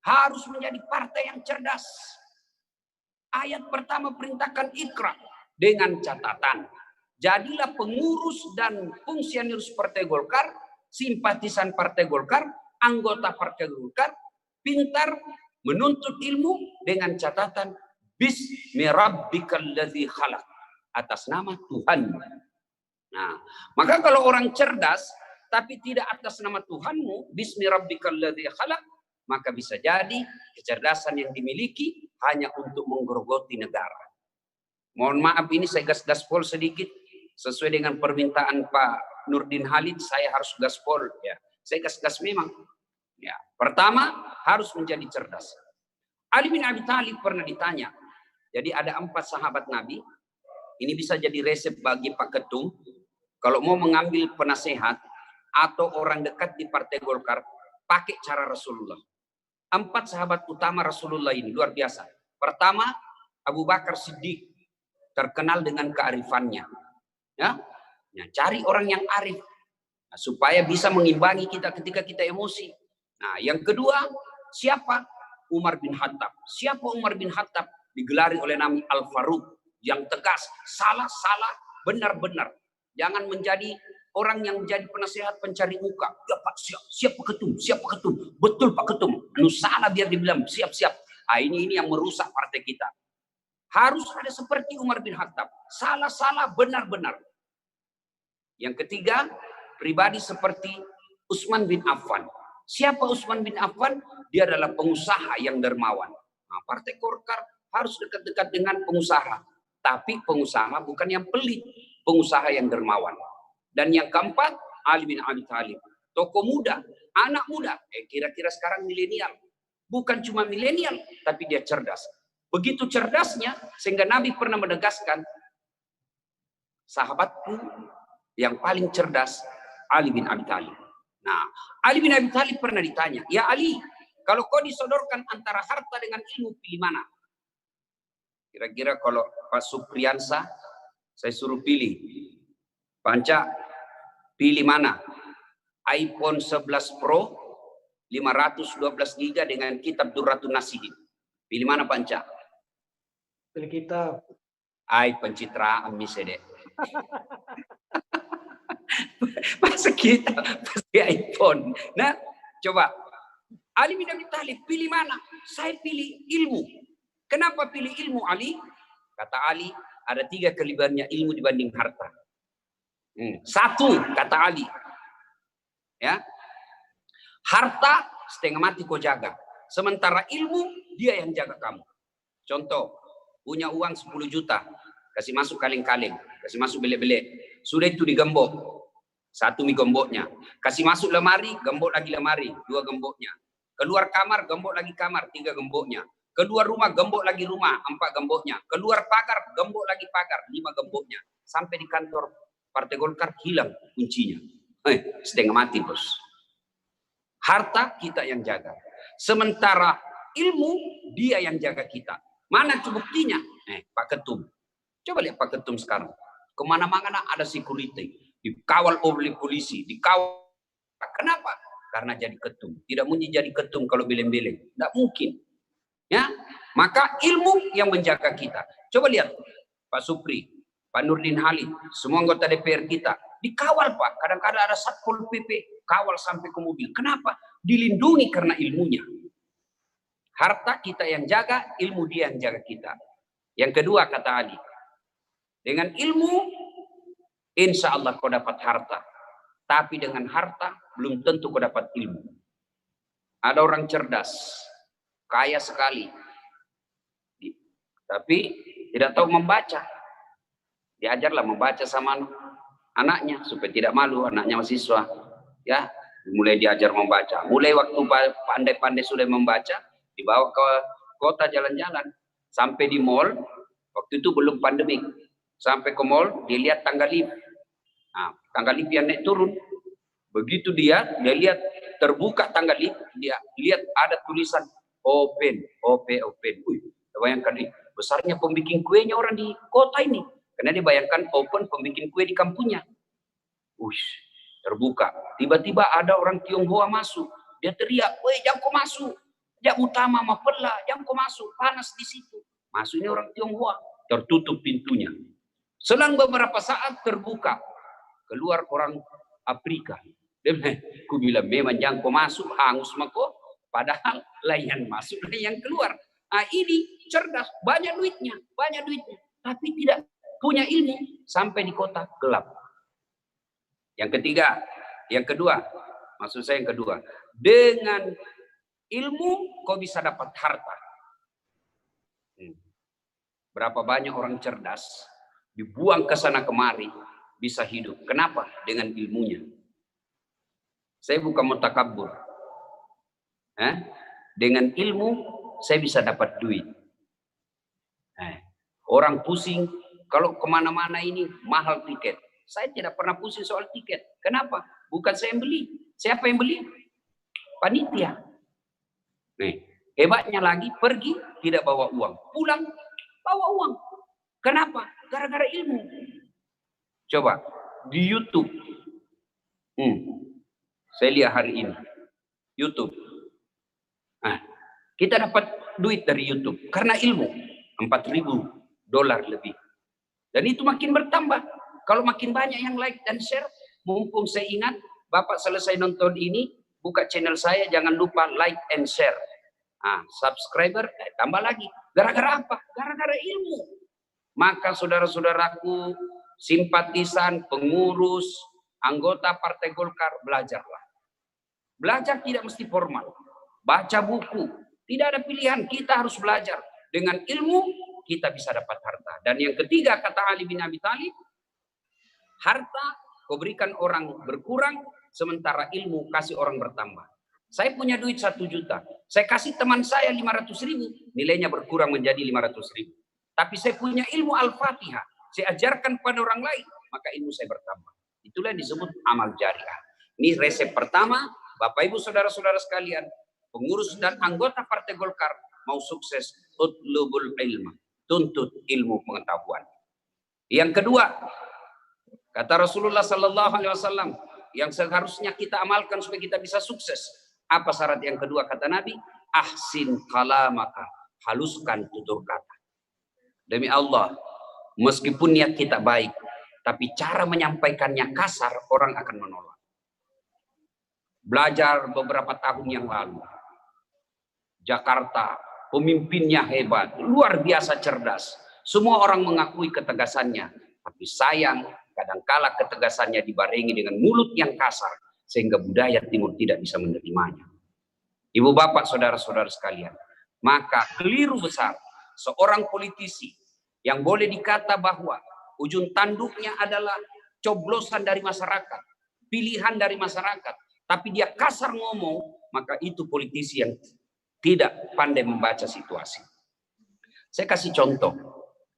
[SPEAKER 7] Harus menjadi partai yang cerdas. Ayat pertama perintahkan Iqra dengan catatan. Jadilah pengurus dan fungsionaris Partai Golkar, simpatisan Partai Golkar, anggota Partai Golkar, pintar menuntut ilmu dengan catatan Bismi rabbikal ladzi khalaq, atas nama Tuhan. Nah, maka kalau orang cerdas tapi tidak atas nama Tuhanmu, Bismi rabbikal ladzi khalaq, maka bisa jadi kecerdasan yang dimiliki hanya untuk menggerogoti negara. Mohon maaf ini saya gaspol sedikit sesuai dengan permintaan Pak Nurdin Halid, saya harus gaspol ya. Saya gas memang. Ya, pertama harus menjadi cerdas. Ali bin Abi Thalib pernah ditanya. Jadi ada 4 sahabat Nabi. Ini bisa jadi resep bagi Pak Ketum kalau mau mengambil penasehat atau orang dekat di Partai Golkar, pakai cara Rasulullah. 4 sahabat utama Rasulullah ini luar biasa. Pertama, Abu Bakar Siddiq, terkenal dengan kearifannya. Ya, cari orang yang arif supaya bisa mengimbangi kita ketika kita emosi. Nah, yang kedua, siapa? Umar bin Khattab. Siapa Umar bin Khattab? Digelari oleh nama Al-Faruq, yang tegas, salah, benar-benar. Jangan menjadi orang yang menjadi penasehat pencari muka. Ya Pak, siap Pak Ketum, siap Pak Ketum. Betul Pak Ketum. Salah biar dibilang siap. Ini yang merusak partai kita. Harus ada seperti Umar bin Khattab. Salah, benar. Yang ketiga, pribadi seperti Utsman bin Affan. Siapa Utsman bin Affan? Dia adalah pengusaha yang dermawan. Nah, Partai Golkar harus dekat-dekat dengan pengusaha. Tapi pengusaha bukan yang pelit. Pengusaha yang dermawan. Dan yang keempat, Ali bin Abi Thalib. Tokoh muda, anak muda. Kira-kira sekarang milenial. Bukan cuma milenial, tapi dia cerdas. Begitu cerdasnya, sehingga Nabi pernah menegaskan, sahabatku yang paling cerdas, Ali bin Abi Thalib. Nah, Ali bin Abi Thalib pernah ditanya, ya Ali, kalau kau disodorkan antara harta dengan ilmu, pilih mana? Kira-kira kalau Pak Supriyansa, saya suruh pilih. Panca, pilih mana? iPhone 11 Pro, 512 GB dengan kitab Durratun Nasihin. Pilih mana Panca?
[SPEAKER 6] Pilih kitab.
[SPEAKER 7] Pencitraan misalnya. Masa kita pasti iPhone. Nah, coba. Ali bin Abi Thalib pilih mana? Saya pilih ilmu. Kenapa pilih ilmu Ali? Kata Ali, ada 3 kelebihannya ilmu dibanding harta. 1, kata Ali. Ya. Harta setengah mati kau jaga. Sementara ilmu dia yang jaga kamu. Contoh, punya uang 10 juta, kasih masuk kaleng-kaleng, kasih masuk belek-belek. Sudah itu digembok. 1 mie gemboknya. Kasih masuk lemari, gembok lagi lemari, 2 gemboknya. Keluar kamar, gembok lagi kamar, 3 gemboknya. Keluar rumah, gembok lagi rumah, 4 gemboknya. Keluar pagar, gembok lagi pagar, 5 gemboknya. Sampai di kantor Partai Golkar hilang kuncinya. Setengah mati bos. Harta kita yang jaga. Sementara ilmu dia yang jaga kita. Mana buktinya? Pak Ketum. Coba lihat Pak Ketum sekarang. Kemana-mana ada security. Dikawal oleh polisi. Dikawal. Kenapa? Karena jadi ketum. Tidak mungkin jadi ketum kalau beleng-beleng. Tidak mungkin. Ya, maka ilmu yang menjaga kita. Coba lihat Pak Supri, Pak Nurdin Halid, semua anggota DPR kita. Dikawal Pak. Kadang-kadang ada Satpol PP. Kawal sampai ke mobil. Kenapa? Dilindungi karena ilmunya. Harta kita yang jaga, ilmu dia yang jaga kita. Yang kedua kata Ali, dengan ilmu, insya Allah kau dapat harta. Tapi dengan harta, belum tentu kau dapat ilmu. Ada orang cerdas, kaya sekali, tapi tidak tahu membaca. Diajarlah membaca sama anaknya, supaya tidak malu anaknya mahasiswa. Ya, mulai diajar membaca. Mulai waktu pandai-pandai sudah membaca, dibawa ke kota jalan-jalan, sampai di mall. Waktu itu belum pandemik. Sampai ke mall, dia lihat tangga lift. Nah, tangga lift yang naik turun. Begitu dia lihat terbuka tangga lift, dia lihat ada tulisan open. Bayangkan nih, besarnya pembikin kuenya orang di kota ini. Karena dia bayangkan open pembikin kue di kampungnya. Terbuka. Tiba-tiba ada orang Tionghoa masuk. Dia teriak, "Woi, jangan kau masuk. Jak utama mapela, jangan kau masuk. Panas di situ." Masuknya orang Tionghoa. Tertutup pintunya. Selang beberapa saat terbuka. Keluar orang Afrika. Ku bilang memang jangan kau masuk, hangus mako. Padahal layan masuk, layan keluar. Nah, ini cerdas, banyak duitnya. Tapi tidak punya ilmu sampai di kota gelap. Yang kedua, maksud saya yang kedua, dengan ilmu kau bisa dapat harta. Berapa banyak orang cerdas dibuang ke sana kemari bisa hidup. Kenapa? Dengan ilmunya. Saya bukan mutakabur. Dengan ilmu saya bisa dapat duit. Orang pusing kalau kemana-mana ini mahal tiket. Saya tidak pernah pusing soal tiket. Kenapa? Bukan saya yang beli. Siapa yang beli? Panitia. Hebatnya lagi, pergi tidak bawa uang. Pulang bawa uang. Kenapa? Gara-gara ilmu. Coba di YouTube. Saya lihat hari ini. YouTube. Kita dapat duit dari YouTube. Karena ilmu. $4.000 lebih. Dan itu makin bertambah. Kalau makin banyak yang like dan share, mumpung saya ingat, Bapak selesai nonton ini, buka channel saya, jangan lupa like and share. Subscriber, tambah lagi. Gara-gara apa? Gara-gara ilmu. Maka saudara-saudaraku, simpatisan, pengurus, anggota Partai Golkar, belajarlah. Belajar tidak mesti formal. Baca buku. Tidak ada pilihan, kita harus belajar. Dengan ilmu, kita bisa dapat harta. Dan yang ketiga, kata Ali bin Abi Thalib, harta kau berikan orang berkurang, sementara ilmu kasih orang bertambah. Saya punya duit 1 juta. Saya kasih teman saya 500.000, nilainya berkurang menjadi 500.000. Tapi saya punya ilmu Al-Fatihah. Saya ajarkan pada orang lain, maka ilmu saya bertambah. Itulah yang disebut amal jariah. Ini resep pertama, Bapak Ibu saudara-saudara sekalian, pengurus dan anggota Partai Golkar mau sukses, utlubul ilma, tuntut ilmu pengetahuan. Yang kedua, kata Rasulullah Sallallahu Alaihi Wasallam, yang seharusnya kita amalkan supaya kita bisa sukses. Apa syarat yang kedua kata Nabi? Ahsin kalamaka, haluskan tutur kata. Demi Allah, meskipun niat kita baik, tapi cara menyampaikannya kasar, orang akan menolak. Belajar beberapa tahun yang lalu, Jakarta, pemimpinnya hebat, luar biasa cerdas. Semua orang mengakui ketegasannya, tapi sayang, kadangkala ketegasannya dibarengi dengan mulut yang kasar, sehingga budaya timur tidak bisa menerimanya. Ibu bapak saudara-saudara sekalian, maka keliru besar seorang politisi yang boleh dikata bahwa ujung tanduknya adalah coblosan dari masyarakat, pilihan dari masyarakat, tapi dia kasar ngomong, maka itu politisi yang tidak pandai membaca situasi. Saya kasih contoh,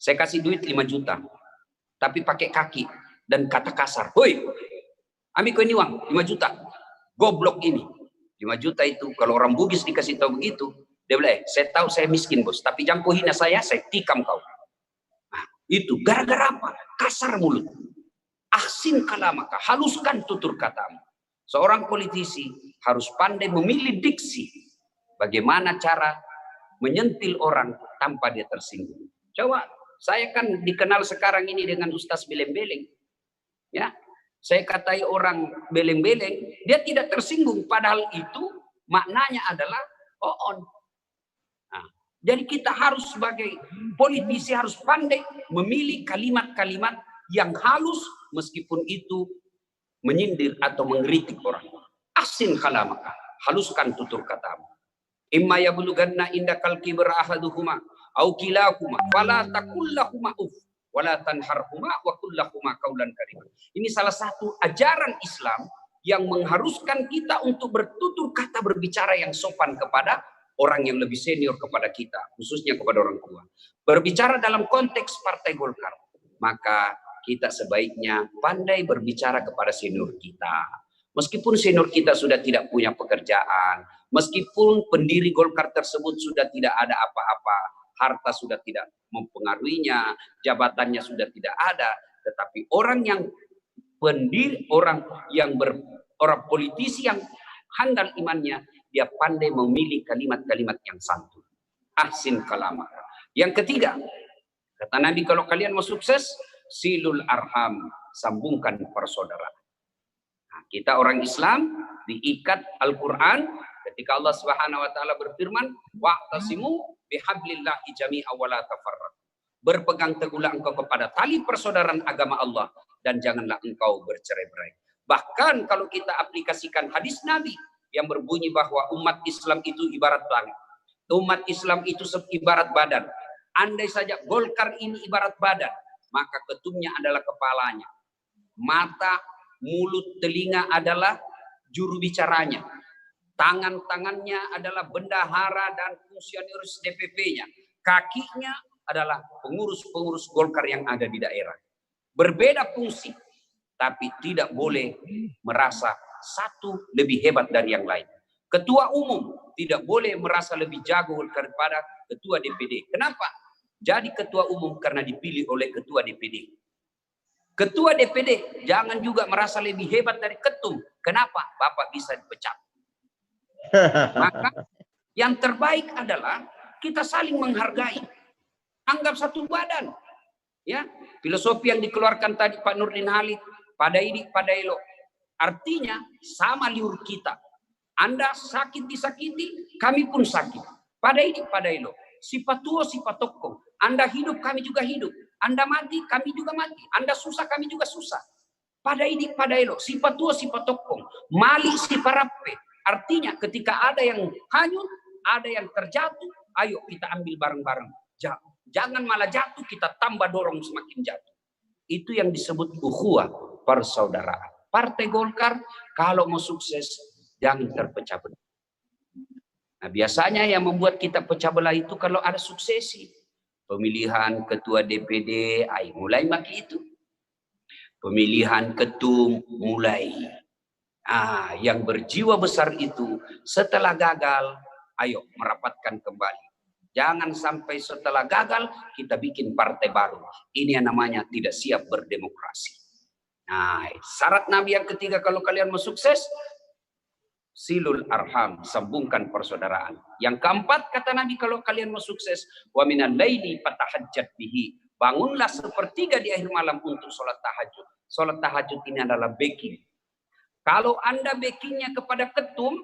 [SPEAKER 7] saya kasih duit 5 juta, tapi pakai kaki dan kata kasar. Woi, ambil ini uang 5 juta, goblok ini. 5 juta itu kalau orang Bugis dikasih tahu begitu, dia bilang, saya tahu saya miskin bos, tapi jangan kau hina saya tikam kau. Nah, itu gara-gara apa? Kasar mulut. Ahsin kalamaka, haluskan tutur katamu. Seorang politisi harus pandai memilih diksi. Bagaimana cara menyentil orang tanpa dia tersinggung. Coba, saya kan dikenal sekarang ini dengan Ustaz Beleng-Beleng. Ya, saya katai orang beleng-beleng, dia tidak tersinggung. Padahal itu maknanya adalah on. Nah, jadi kita harus sebagai politisi harus pandai memilih kalimat-kalimat yang halus meskipun itu menyindir atau mengkritik orang. Ahsin kalamaka, haluskan tutur katamu. Imma yablughanna indakal kibra ahaduhuma au kilahuma fala taqul lahumā uff wala tanharhuma wa qul lahumā qawlan karima. Ini salah satu ajaran Islam yang mengharuskan kita untuk bertutur kata berbicara yang sopan kepada orang yang lebih senior kepada kita, khususnya kepada orang tua. Berbicara dalam konteks Partai Golkar, maka kita sebaiknya pandai berbicara kepada senior kita. Meskipun senior kita sudah tidak punya pekerjaan, meskipun pendiri Golkar tersebut sudah tidak ada apa-apa, harta sudah tidak mempengaruhinya, jabatannya sudah tidak ada, tetapi orang yang pendiri, orang politisi yang handal imannya, dia pandai memilih kalimat-kalimat yang santun. Ahsin kalamaka. Yang ketiga, kata Nabi, kalau kalian mau sukses, silul arham, sambungkan persaudaraan. Nah, kita orang Islam diikat Al-Quran ketika Allah Subhanahu wa taala berfirman, wa'tasimu bihablillahi jami'a wa la tafarraqu. Berpegang teguhlah engkau kepada tali persaudaraan agama Allah dan janganlah engkau bercerai-berai. Bahkan kalau kita aplikasikan hadis Nabi yang berbunyi bahwa umat Islam itu ibarat langit. Umat Islam itu ibarat badan. Andai saja Golkar ini ibarat badan, maka ketumnya adalah kepalanya. Mata, mulut, telinga adalah juru bicaranya. Tangan-tangannya adalah bendahara dan fungsionaris DPP-nya. Kakinya adalah pengurus-pengurus Golkar yang ada di daerah. Berbeda fungsi, tapi tidak boleh merasa satu lebih hebat dari yang lain. Ketua umum tidak boleh merasa lebih jago daripada ketua DPD. Kenapa? Jadi ketua umum karena dipilih oleh ketua DPD. Ketua DPD jangan juga merasa lebih hebat dari ketum. Kenapa? Bapak bisa dipecat. Maka yang terbaik adalah kita saling menghargai. Anggap satu badan. Ya, filosofi yang dikeluarkan tadi Pak Nurdin Halid, pada ini, pada elok. Artinya sama liur kita. Anda sakit disakiti, kami pun sakit. Pada ini, pada elok. Sifat tua, sifat tokong. Anda hidup, kami juga hidup. Anda mati, kami juga mati. Anda susah, kami juga susah. Pada ini, pada elok. Sifat tua, sifat tokong. Mali, sifat rape. Artinya ketika ada yang hanyut, ada yang terjatuh, ayo kita ambil bareng-bareng. Jangan malah jatuh, kita tambah dorong semakin jatuh. Itu yang disebut ukhuwah, persaudaraan. Partai Golkar kalau mau sukses jangan terpecah belah. Nah, biasanya yang membuat kita pecah belah itu kalau ada suksesi. Pemilihan ketua DPD, mulai maki itu. Pemilihan ketum mulai. Yang berjiwa besar itu setelah gagal, ayo merapatkan kembali. Jangan sampai setelah gagal kita bikin partai baru. Ini yang namanya tidak siap berdemokrasi. Nah, syarat Nabi yang ketiga kalau kalian mau sukses, silul arham, sambungkan persaudaraan. Yang keempat kata Nabi kalau kalian mau sukses, wa minal laili fatahajjat bihi. Bangunlah sepertiga di akhir malam untuk sholat tahajud. Sholat tahajud ini adalah backing. Kalau Anda backingnya kepada ketum,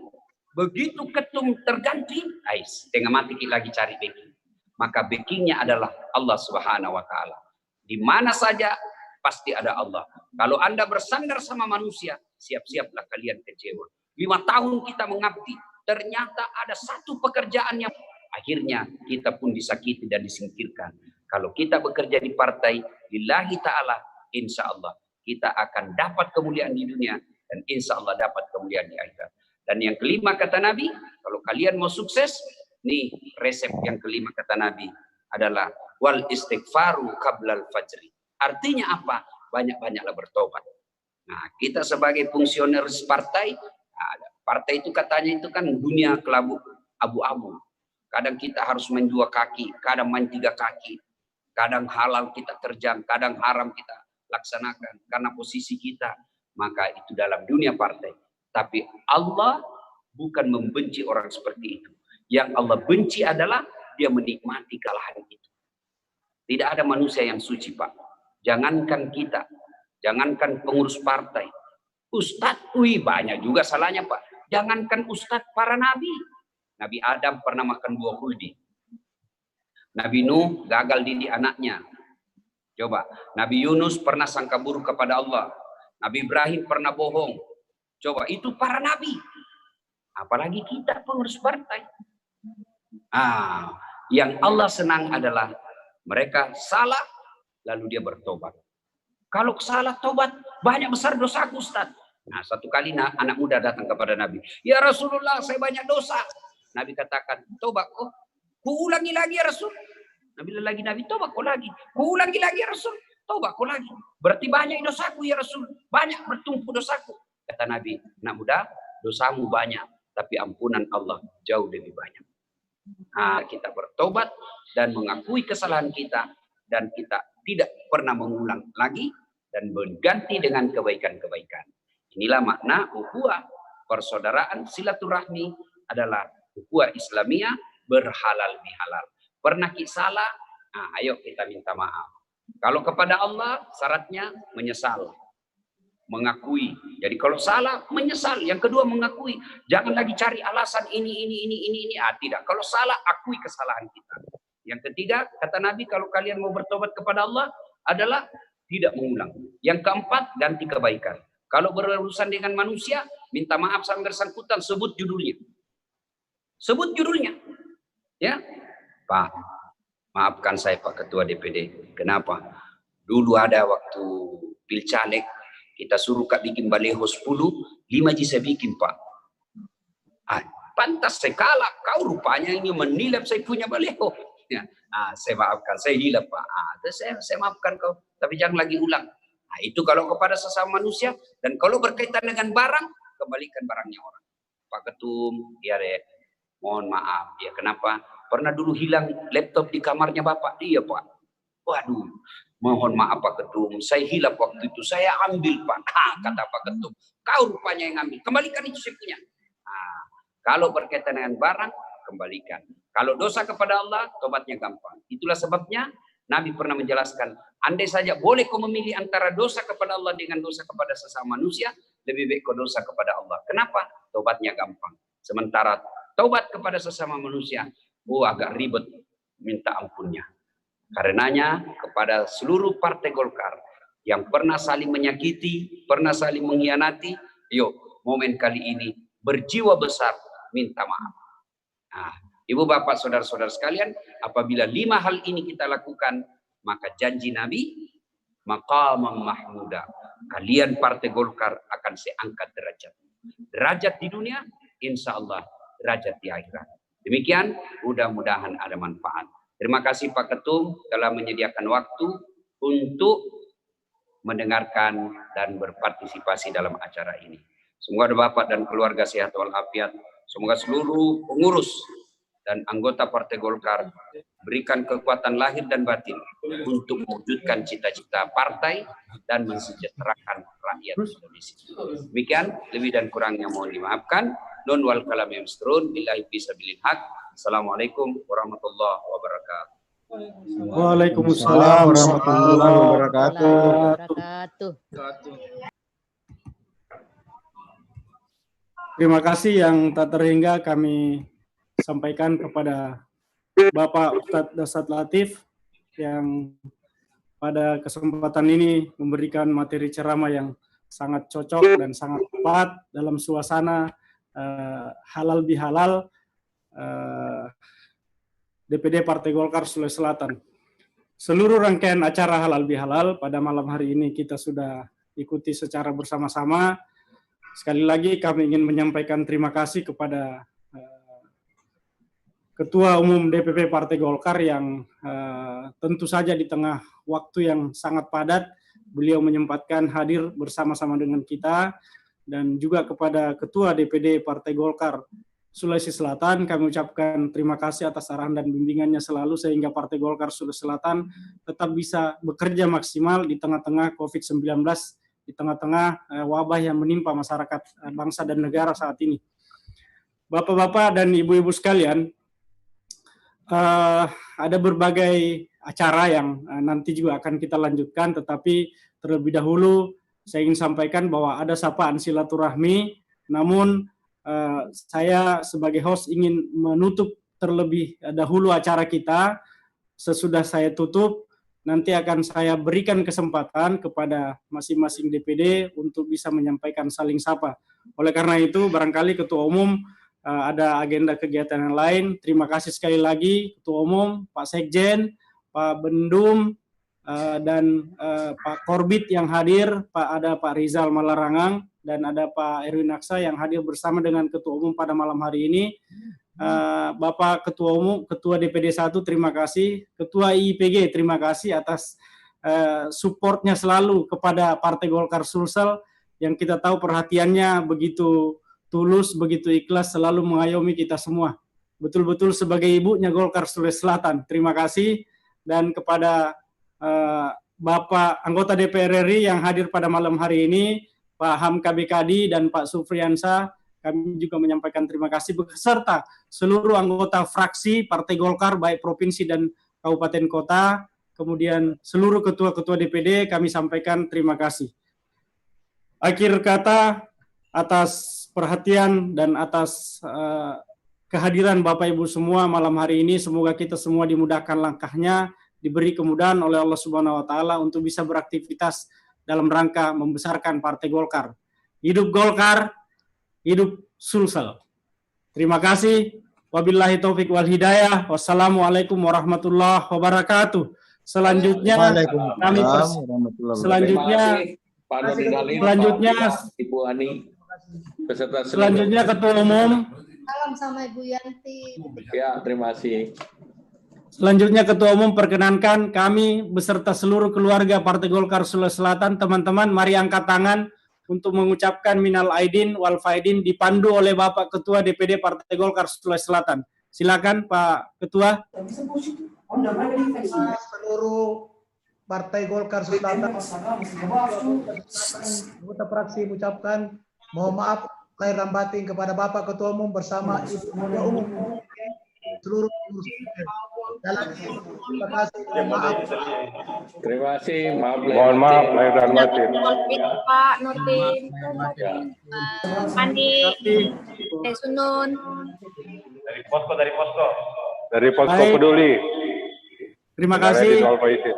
[SPEAKER 7] begitu ketum terganti, setengah mati lagi cari backing. Maka backingnya adalah Allah Subhanahu wa Ta'ala. Di mana saja pasti ada Allah. Kalau Anda bersandar sama manusia, siap-siaplah kalian kecewa. 5 tahun kita mengabdi, ternyata ada satu pekerjaan yang akhirnya kita pun disakiti dan disingkirkan. Kalau kita bekerja di partai, lillahi ta'ala, insya Allah kita akan dapat kemuliaan di dunia dan insya Allah dapat kemuliaan di akhirat. Dan yang kelima kata Nabi, kalau kalian mau sukses, nih resep yang kelima kata Nabi adalah wal istighfaru qablal fajri. Artinya apa? Banyak-banyaklah bertobat. Nah, kita sebagai fungsioner partai, partai itu katanya itu kan dunia kelabu abu-abu. Kadang kita harus main 2 kaki, kadang main 3 kaki. Kadang halal kita terjang, kadang haram kita laksanakan karena posisi kita. Maka itu dalam dunia partai. Tapi Allah bukan membenci orang seperti itu. Yang Allah benci adalah dia menikmati kekalahan itu. Tidak ada manusia yang suci, Pak. Jangankan kita, jangankan pengurus partai. Ustadz, banyak juga salahnya, Pak. Jangankan ustadz, para nabi. Nabi Adam pernah makan buah khuldi. Nabi Nuh gagal didik anaknya. Coba, Nabi Yunus pernah sangka buruk kepada Allah. Nabi Ibrahim pernah bohong. Coba, itu para nabi. Apalagi kita pengurus partai. Yang Allah senang adalah mereka salah, lalu dia bertobat. Kalau salah tobat, banyak besar dosaku, Ustaz. Nah, satu kali anak muda datang kepada Nabi. Ya Rasulullah, saya banyak dosa. Nabi katakan, tobat kok. Kuulangi lagi ya Rasul. Nabi lagi, tobat kok lagi. Kuulangi lagi ya Rasul. Tobat kok lagi. Berarti banyak dosaku ya Rasul. Banyak bertumpu dosaku. Kata Nabi, anak muda, dosamu banyak. Tapi ampunan Allah jauh lebih banyak. Kita bertobat dan mengakui kesalahan kita. Dan kita tidak pernah mengulang lagi. Dan berganti dengan kebaikan-kebaikan. Inilah makna ukhuwah. Persaudaraan silaturahmi adalah ukhuwah Islamiyah berhalal bihalal. Pernah kita salah, ayo kita minta maaf. Kalau kepada Allah syaratnya menyesal, mengakui. Jadi kalau salah menyesal. Yang kedua mengakui. Jangan lagi cari alasan ini. Tidak. Kalau salah akui kesalahan kita. Yang ketiga kata Nabi kalau kalian mau bertobat kepada Allah adalah tidak mengulang. Yang keempat ganti kebaikan. Kalau berurusan dengan manusia minta maaf sama bersangkutan, sebut judulnya. Sebut judulnya. Ya, Pak, maafkan saya Pak Ketua DPD. Kenapa? Dulu ada waktu pilcaleg, kita suruh Kak bikin baleho 10, 5 aja saya bikin Pak. Pantas saya kalah, kau rupanya ini menilap saya punya baleho. Ya, saya maafkan, saya hilap Pak. Saya maafkan kau, tapi jangan lagi ulang. Itu kalau kepada sesama manusia, dan kalau berkaitan dengan barang, kembalikan barangnya orang. Pak Ketum, ya deh. Mohon maaf, ya kenapa? Pernah dulu hilang laptop di kamarnya Bapak? Iya Pak. Waduh, mohon maaf Pak Ketum, saya hilap waktu itu, saya ambil Pak. Kata Pak Ketum, kau rupanya yang ambil, kembalikan itu saya punya. Kalau berkaitan dengan barang, kembalikan. Kalau dosa kepada Allah, tobatnya gampang. Itulah sebabnya Nabi pernah menjelaskan, Andai saja boleh kau memilih antara dosa kepada Allah dengan dosa kepada sesama manusia, lebih baik kau dosa kepada Allah. Kenapa? Taubatnya gampang. Sementara taubat kepada sesama manusia, agak ribet minta ampunnya. Karenanya kepada seluruh partai Golkar yang pernah saling menyakiti, pernah saling mengkhianati, yuk momen kali ini berjiwa besar minta maaf. Nah, Ibu Bapak Saudara-saudara sekalian, apabila 5 hal ini kita lakukan, maka janji Nabi, maqamam mahmuda, kalian partai Golkar akan saya angkat derajat. Derajat di dunia, insya Allah derajat di akhirat. Demikian, mudah-mudahan ada manfaat. Terima kasih Pak Ketum telah menyediakan waktu untuk mendengarkan dan berpartisipasi dalam acara ini. Semoga Bapak dan keluarga sehat walafiat. Semoga seluruh pengurus dan anggota Partai Golkar berikan kekuatan lahir dan batin untuk mewujudkan cita-cita partai dan mensejahterakan rakyat Indonesia. Demikian, lebih dan kurangnya mohon dimaafkan. Nun wal kalam yamsturun billahi fisabilil haq. Assalamualaikum warahmatullahi wabarakatuh.
[SPEAKER 3] Waalaikumsalam warahmatullahi wabarakatuh. Terima kasih yang tak terhingga kami sampaikan kepada Bapak Ustadz Dasat Latif yang pada kesempatan ini memberikan materi ceramah yang sangat cocok dan sangat tepat dalam suasana halal bihalal DPD Partai Golkar Sulawesi Selatan. Seluruh rangkaian acara halal bihalal pada malam hari ini kita sudah ikuti secara bersama-sama. Sekali lagi kami ingin menyampaikan terima kasih kepada Ketua Umum DPP Partai Golkar yang tentu saja di tengah waktu yang sangat padat, beliau menyempatkan hadir bersama-sama dengan kita, dan juga kepada Ketua DPD Partai Golkar Sulawesi Selatan, kami ucapkan terima kasih atas arahan dan bimbingannya selalu sehingga Partai Golkar Sulawesi Selatan tetap bisa bekerja maksimal di tengah-tengah COVID-19, di tengah-tengah wabah yang menimpa masyarakat bangsa dan negara saat ini. Bapak-bapak dan ibu-ibu sekalian, ada berbagai acara yang nanti juga akan kita lanjutkan, tetapi terlebih dahulu saya ingin sampaikan bahwa ada sapaan silaturahmi, namun saya sebagai host ingin menutup terlebih dahulu acara kita. Sesudah saya tutup, nanti akan saya berikan kesempatan kepada masing-masing DPD untuk bisa menyampaikan saling sapa. Oleh karena itu, barangkali Ketua Umum ada agenda kegiatan yang lain. Terima kasih sekali lagi Ketua Umum, Pak Sekjen, Pak Bendum, dan Pak Korbit yang hadir, ada Pak Rizal Malarangang, dan ada Pak Erwin Aksa yang hadir bersama dengan Ketua Umum pada malam hari ini. Bapak Ketua Umum, Ketua DPD 1, terima kasih. Ketua IIPG, terima kasih atas supportnya selalu kepada Partai Golkar Sulsel, yang kita tahu perhatiannya begitu tulus, begitu ikhlas, selalu mengayomi kita semua. Betul-betul sebagai ibunya Golkar Sulawesi Selatan. Terima kasih. Dan kepada Bapak anggota DPR RI yang hadir pada malam hari ini, Pak Hamka BKD dan Pak Sufriansa, kami juga menyampaikan terima kasih beserta seluruh anggota fraksi Partai Golkar baik provinsi dan kabupaten kota, kemudian seluruh ketua-ketua DPD, kami sampaikan terima kasih. Akhir kata, atas perhatian dan atas kehadiran Bapak Ibu semua malam hari ini, semoga kita semua dimudahkan langkahnya, diberi kemudahan oleh Allah Subhanahu wa taala untuk bisa beraktivitas dalam rangka membesarkan Partai Golkar. Hidup Golkar, hidup Sulsel. Terima kasih. Wabillahi taufik wal hidayah. Wassalamualaikum warahmatullahi wabarakatuh. Selanjutnya kami selanjutnya
[SPEAKER 5] Ibu Ani beserta
[SPEAKER 3] selanjutnya Ketua Umum.
[SPEAKER 8] Salam sama Ibu Yanti.
[SPEAKER 5] Ya, terima kasih.
[SPEAKER 3] Selanjutnya Ketua Umum perkenankan kami beserta seluruh keluarga Partai Golkar Sulawesi Selatan, teman-teman mari angkat tangan untuk mengucapkan minal aidin wal faidin dipandu oleh Bapak Ketua DPD Partai Golkar Sulawesi Selatan. Silakan Pak Ketua.
[SPEAKER 4] Seluruh Partai Golkar Sulawesi Selatan, anggota fraksi mengucapkan mohon maaf lahir dan batin kepada Bapak Ketua Umum bersama Ibu Ketua Umum seluruh pengurus. Terima kasih. Maaf.
[SPEAKER 5] Terima kasih.
[SPEAKER 2] Mohon maaf lahir dan batin.
[SPEAKER 8] Pak Nurdin, Andi, Sunun.
[SPEAKER 2] Dari Posko
[SPEAKER 3] Baik.
[SPEAKER 2] Peduli.
[SPEAKER 3] Terima
[SPEAKER 2] Saudara
[SPEAKER 3] kasih.
[SPEAKER 2] Edin Walfaizin.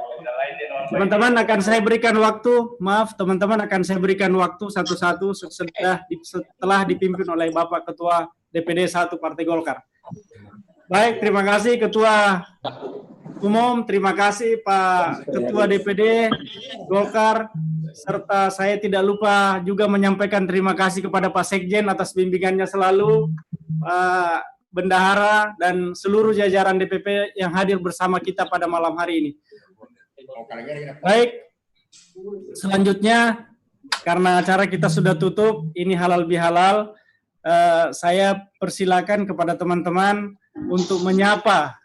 [SPEAKER 3] Teman-teman akan saya berikan waktu, maaf teman-teman akan saya berikan waktu satu-satu setelah dipimpin oleh Bapak Ketua DPD 1 Partai Golkar. Baik, terima kasih Ketua Umum, terima kasih Pak Ketua DPD Golkar, serta saya tidak lupa juga menyampaikan terima kasih kepada Pak Sekjen atas bimbingannya selalu, Pak Bendahara, dan seluruh jajaran DPP yang hadir bersama kita pada malam hari ini. Baik, selanjutnya karena acara kita sudah tutup, ini halal bihalal, saya persilakan kepada teman-teman untuk menyapa,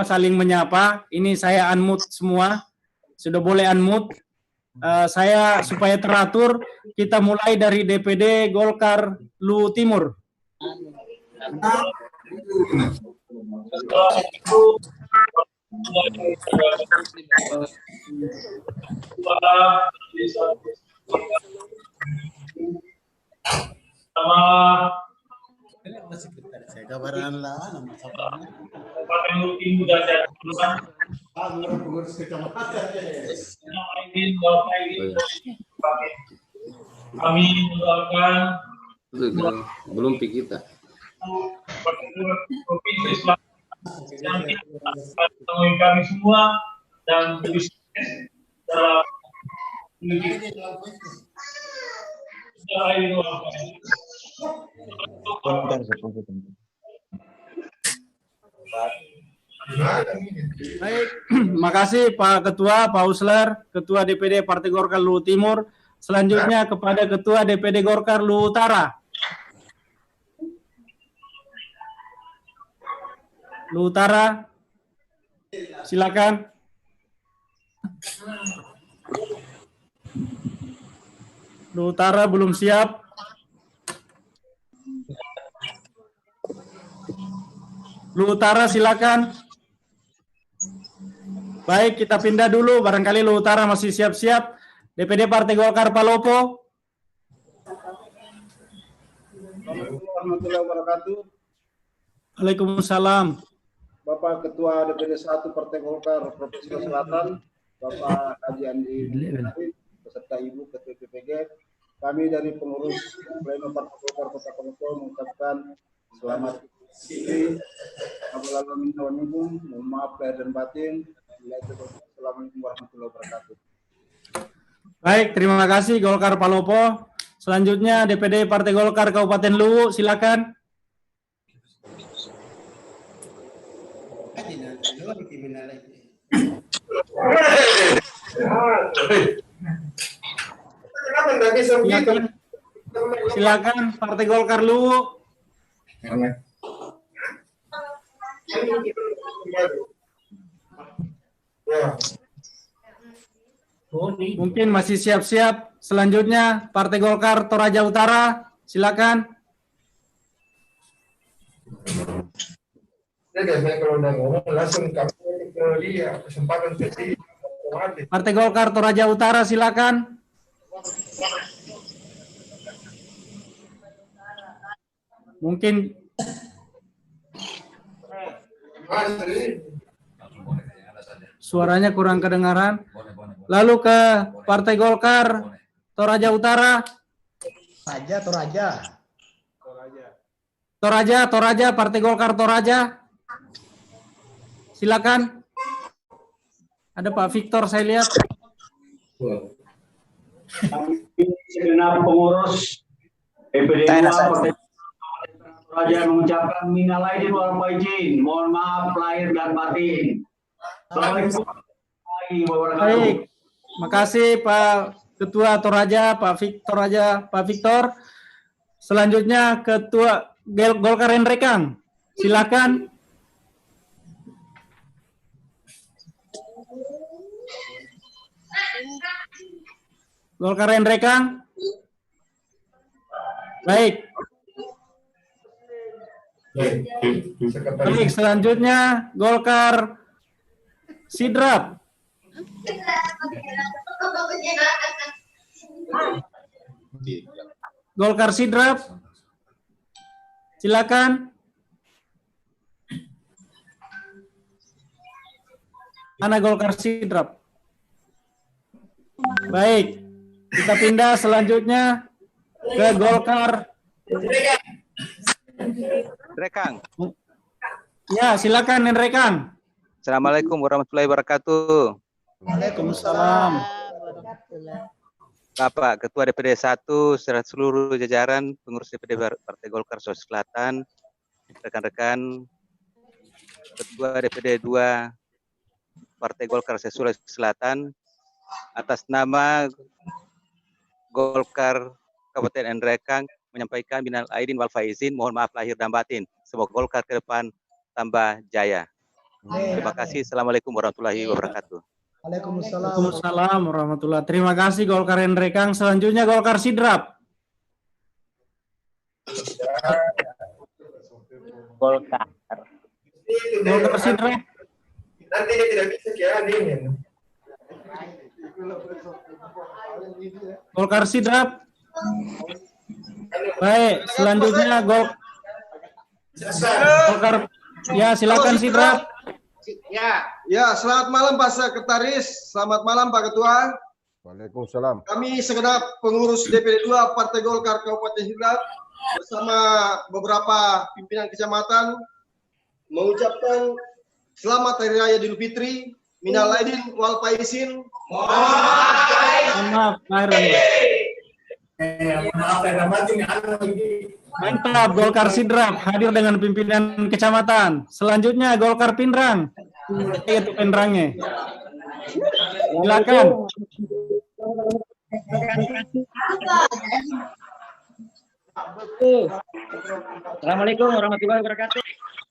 [SPEAKER 3] saling menyapa. Ini saya unmute semua, sudah boleh unmute. Saya supaya teratur, kita mulai dari DPD Golkar Lu Timur.
[SPEAKER 4] Saya kabaran lah nama siapa? Pengurus kecamatan.
[SPEAKER 9] Kami mendoakan
[SPEAKER 10] belum kita.
[SPEAKER 9] Provinsi Selatan yang menemui kami semua dan berbisnis dalam
[SPEAKER 3] Baik, makasih Pak Ketua, Pak Usler, Ketua DPD Partai Golkar Lu Timur. Selanjutnya kepada Ketua DPD Golkar Lu Utara. Lu Utara, silakan. Lu Utara belum siap. Lu Utara silakan. Baik, kita pindah dulu. Barangkali Lu Utara masih siap-siap. DPD Partai Golkar Palopo.
[SPEAKER 11] Assalamualaikum warahmatullahi wabarakatuh.
[SPEAKER 3] Waalaikumsalam.
[SPEAKER 11] Bapak Ketua DPD 1 Partai Golkar Provinsi Selatan, Bapak Haji Andi beserta Ibu Ketua PPG, kami dari pengurus Pleno Partai Golkar Kota Palopo mengucapkan selamat Idul Adha, mohon maaf lahir dan batin. Assalamualaikum warahmatullahi wabarakatuh.
[SPEAKER 3] Baik, terima kasih Golkar Palopo. Selanjutnya DPD Partai Golkar Kabupaten Luwu, silakan. Silakan Partai Golkar Luwu. Mungkin masih siap-siap. Selanjutnya Partai Golkar Toraja Utara, silakan.
[SPEAKER 6] Kalau udah ngomong langsung kami ke dia kesempatan sesi.
[SPEAKER 3] Partai Golkar Toraja Utara, silakan. Mungkin suaranya kurang kedengaran. Lalu ke Partai Golkar Toraja Utara. Toraja, Partai Golkar Toraja. Silakan. Ada Pak Victor saya lihat.
[SPEAKER 9] Segenap pengurus DPD 2 Partai Toraja mengucapkan minal aidin wal faizin, mohon maaf lahir dan batin. Assalamualaikum warahmatullahi wabarakatuh.
[SPEAKER 3] Baik, makasih Pak Ketua Toraja, Pak Victor. Selanjutnya Ketua Golkar Renrekang, silakan. Golkar Renrekang. Baik. Baik, selanjutnya Golkar Sidrap. Golkar Sidrap. Silakan. Mana Golkar Sidrap? Baik, kita pindah selanjutnya ke Golkar
[SPEAKER 12] Rekang.
[SPEAKER 3] Ya, silakan Rekang.
[SPEAKER 12] Assalamualaikum warahmatullahi wabarakatuh.
[SPEAKER 3] Waalaikumsalam.
[SPEAKER 12] Bapak Ketua DPD 1 serta seluruh jajaran pengurus DPD Partai Golkar Sulawesi Selatan, rekan-rekan Ketua DPD 2 Partai Golkar Sulawesi Selatan, atas nama Golkar Kabupaten Nrekang menyampaikan minal aidin wal faizin, mohon maaf lahir dan batin. Semoga Golkar ke depan tambah jaya. Terima kasih. Assalamualaikum warahmatullahi wabarakatuh.
[SPEAKER 3] Waalaikumsalam warahmatullahi. Terima kasih Golkar Nrekang. Selanjutnya Golkar Sidrap.
[SPEAKER 13] Golkar
[SPEAKER 3] Sidrap.
[SPEAKER 6] Nanti dia tidak bisa dingin.
[SPEAKER 3] Golkar Sidrap. Baik, selanjutnya Golkar. Ya, silakan Sidrap.
[SPEAKER 11] Ya, selamat malam Pak Sekretaris, selamat malam Pak Ketua.
[SPEAKER 2] Waalaikumsalam.
[SPEAKER 11] Kami segenap pengurus DPD 2 Partai Golkar Kabupaten Sidrap bersama beberapa pimpinan kecamatan mengucapkan selamat Hari Raya Idul Fitri, minal aidin wal faizin.
[SPEAKER 3] Maaf, Mantap, Golkar Sidrap hadir dengan pimpinan kecamatan. Selanjutnya Golkar Pindrang. Itu Pindrangnya. Silakan.
[SPEAKER 13] Assalamualaikum warahmatullahi wabarakatuh.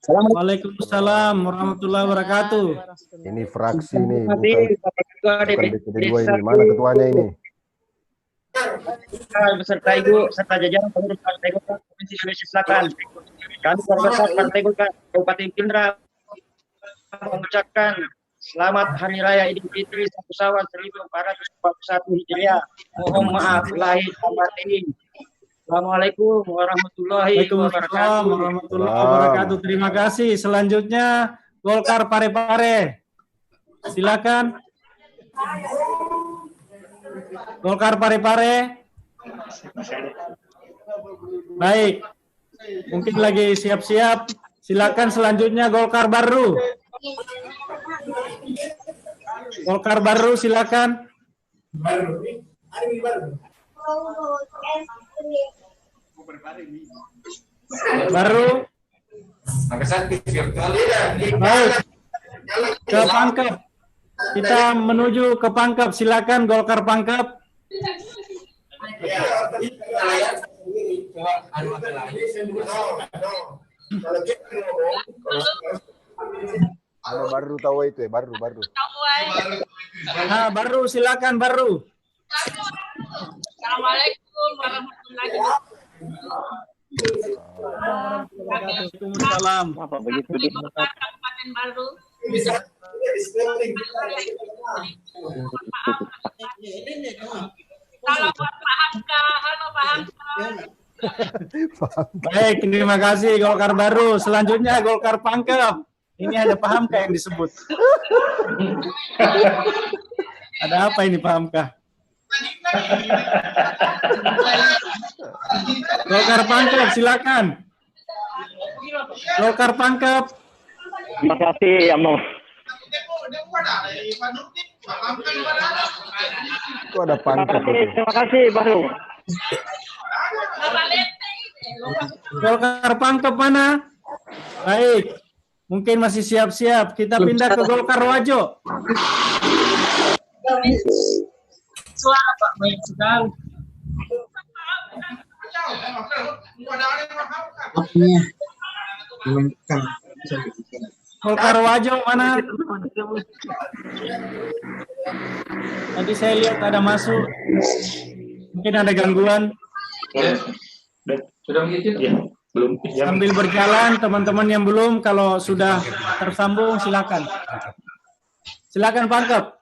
[SPEAKER 3] Waalaikumsalam warahmatullahi wabarakatuh.
[SPEAKER 2] Ini fraksi nih, bukan DPD 2 ini. Mana ketuanya ini?
[SPEAKER 13] Beserta Ibu serta jajaran pengurus Partai Golkar Provinsi Sulawesi Selatan. Kami Golkar Partai Golkar Kabupaten Pindrang mengucapkan selamat Hari Raya Idul Fitri 1 Syawal 1441 Hijriah. Mohon maaf lahir dan batin. Assalamualaikum warahmatullahi
[SPEAKER 3] wabarakatuh. Terima kasih. Selanjutnya Golkar Parepare. Silakan. Golkar Parepare. Baik. Mungkin lagi siap-siap. Silakan selanjutnya Golkar Baru. Golkar Baru silakan. Baru. Baik. Ke Pangkep. Kita menuju ke Pangkep. Silakan Golkar Pangkep.
[SPEAKER 2] Ada Baru tahu itu ya, Baru.
[SPEAKER 3] Nah, Baru silakan Baru.
[SPEAKER 8] Assalamualaikum warahmatullahi wabarakatuh.
[SPEAKER 3] Waalaikumsalam.
[SPEAKER 8] Kabupaten Baru. Halo Pak Hamka, halo Pak Hamka.
[SPEAKER 3] Baik, terima kasih Golkar Baru. Selanjutnya Golkar Pangkep. Ini ada Pak Hamka yang disebut. Ada apa ini Pak Hamka? Golkar Pangkep, silakan. Golkar Pangkep.
[SPEAKER 13] Terima kasih ya Mo.
[SPEAKER 2] Itu ada Pangkep.
[SPEAKER 13] Terima kasih Baru.
[SPEAKER 3] Golkar Pangkep mana? Baik. Mungkin masih siap-siap. Kita pindah ke Golkar Wajo.
[SPEAKER 8] Suara Pak baik sekali.
[SPEAKER 3] Golkar Wajo mana? Tadi saya lihat ada masuk. Mungkin ada gangguan.
[SPEAKER 6] Sudah begitu? Ya.
[SPEAKER 5] Belum.
[SPEAKER 3] Sambil berjalan, teman-teman yang belum, kalau sudah tersambung, silakan. Silakan pangkep.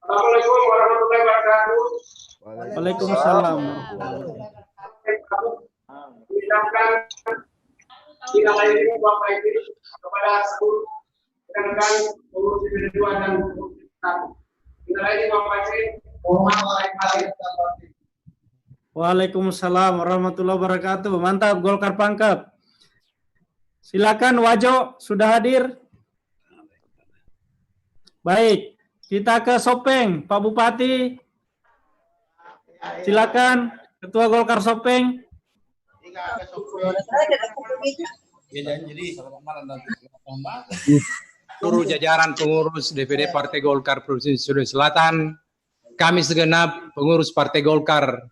[SPEAKER 6] Assalamualaikum warahmatullahi wabarakatuh.
[SPEAKER 3] Waalaikumsalam.
[SPEAKER 6] Ucapkan minal aidin wal faizin kepada seluruh rekan-rekan pengurus DPD 2 dan pengurus DPD 1. Minal aidin wal faizin, mohon maaf lahir dan batin.
[SPEAKER 3] Waalaikumsalam warahmatullahi wabarakatuh. Mantap, Golkar pangkep. Silakan Wajo, sudah hadir? Baik, kita ke Sopeng, Pak Bupati. Silakan, Ketua Golkar Sopeng.
[SPEAKER 14] Seluruh jajaran pengurus DPD Partai Golkar Provinsi Sulawesi Selatan, kami segenap pengurus Partai Golkar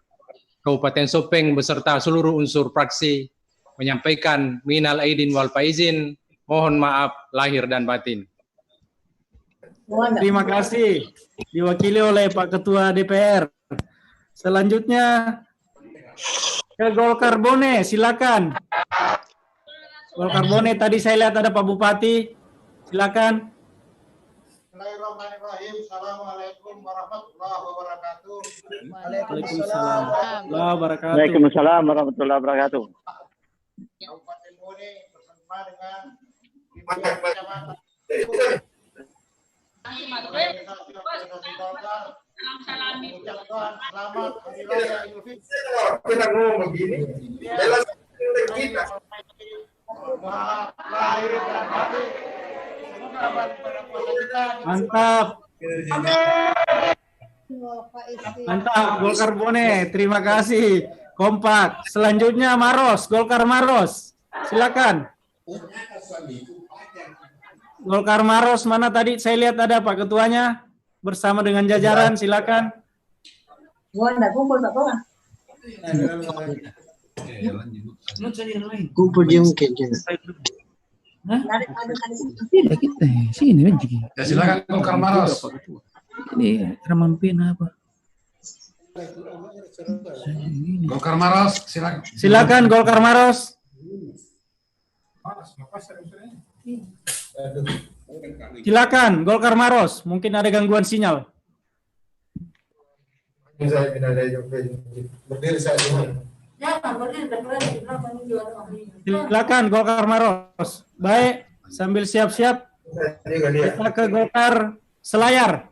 [SPEAKER 14] Kabupaten Sopeng beserta seluruh unsur fraksi menyampaikan minal aidin wal faizin, mohon maaf lahir dan batin.
[SPEAKER 3] Terima kasih, diwakili oleh Pak Ketua DPR. Selanjutnya ke Golkar Bone, silakan. Golkar Bone, tadi saya lihat ada Pak Bupati, silakan.
[SPEAKER 11] Bismillahirrahmanirrahim. Assalamualaikum warahmatullahi wabarakatuh.
[SPEAKER 3] Waalaikumsalam warahmatullahi wabarakatuh.
[SPEAKER 13] Waalaikumsalam warahmatullahi wabarakatuh.
[SPEAKER 11] Kabupaten Bone bersama dengan pimpinan kecamatan. Mengucapkan selamat Hari Raya Idul Fitri.
[SPEAKER 6] Kita ngomong begini.
[SPEAKER 11] Maaf lahir dan batin. Semoga pada puasa kita.
[SPEAKER 3] Mantap. Mantap, Golkar Bone, terima kasih. Kompak. Selanjutnya Maros, Golkar Maros. Silakan. Golkar Maros, mana tadi saya lihat ada Pak Ketuanya bersama dengan jajaran, silakan.
[SPEAKER 15] Kumpul dia mungkin.
[SPEAKER 16] Tidak kita sini kan jadi.
[SPEAKER 6] Ya silakan Golkar Maros.
[SPEAKER 16] Ini ramampin apa?
[SPEAKER 6] Golkar Maros, silakan.
[SPEAKER 3] Silakan Golkar Maros. Silakan Golkar Maros, mungkin ada gangguan sinyal.
[SPEAKER 6] Berdiri saja.
[SPEAKER 3] Silakan Golkar Maros. Baik, sambil siap-siap kita ke Golkar Selayar.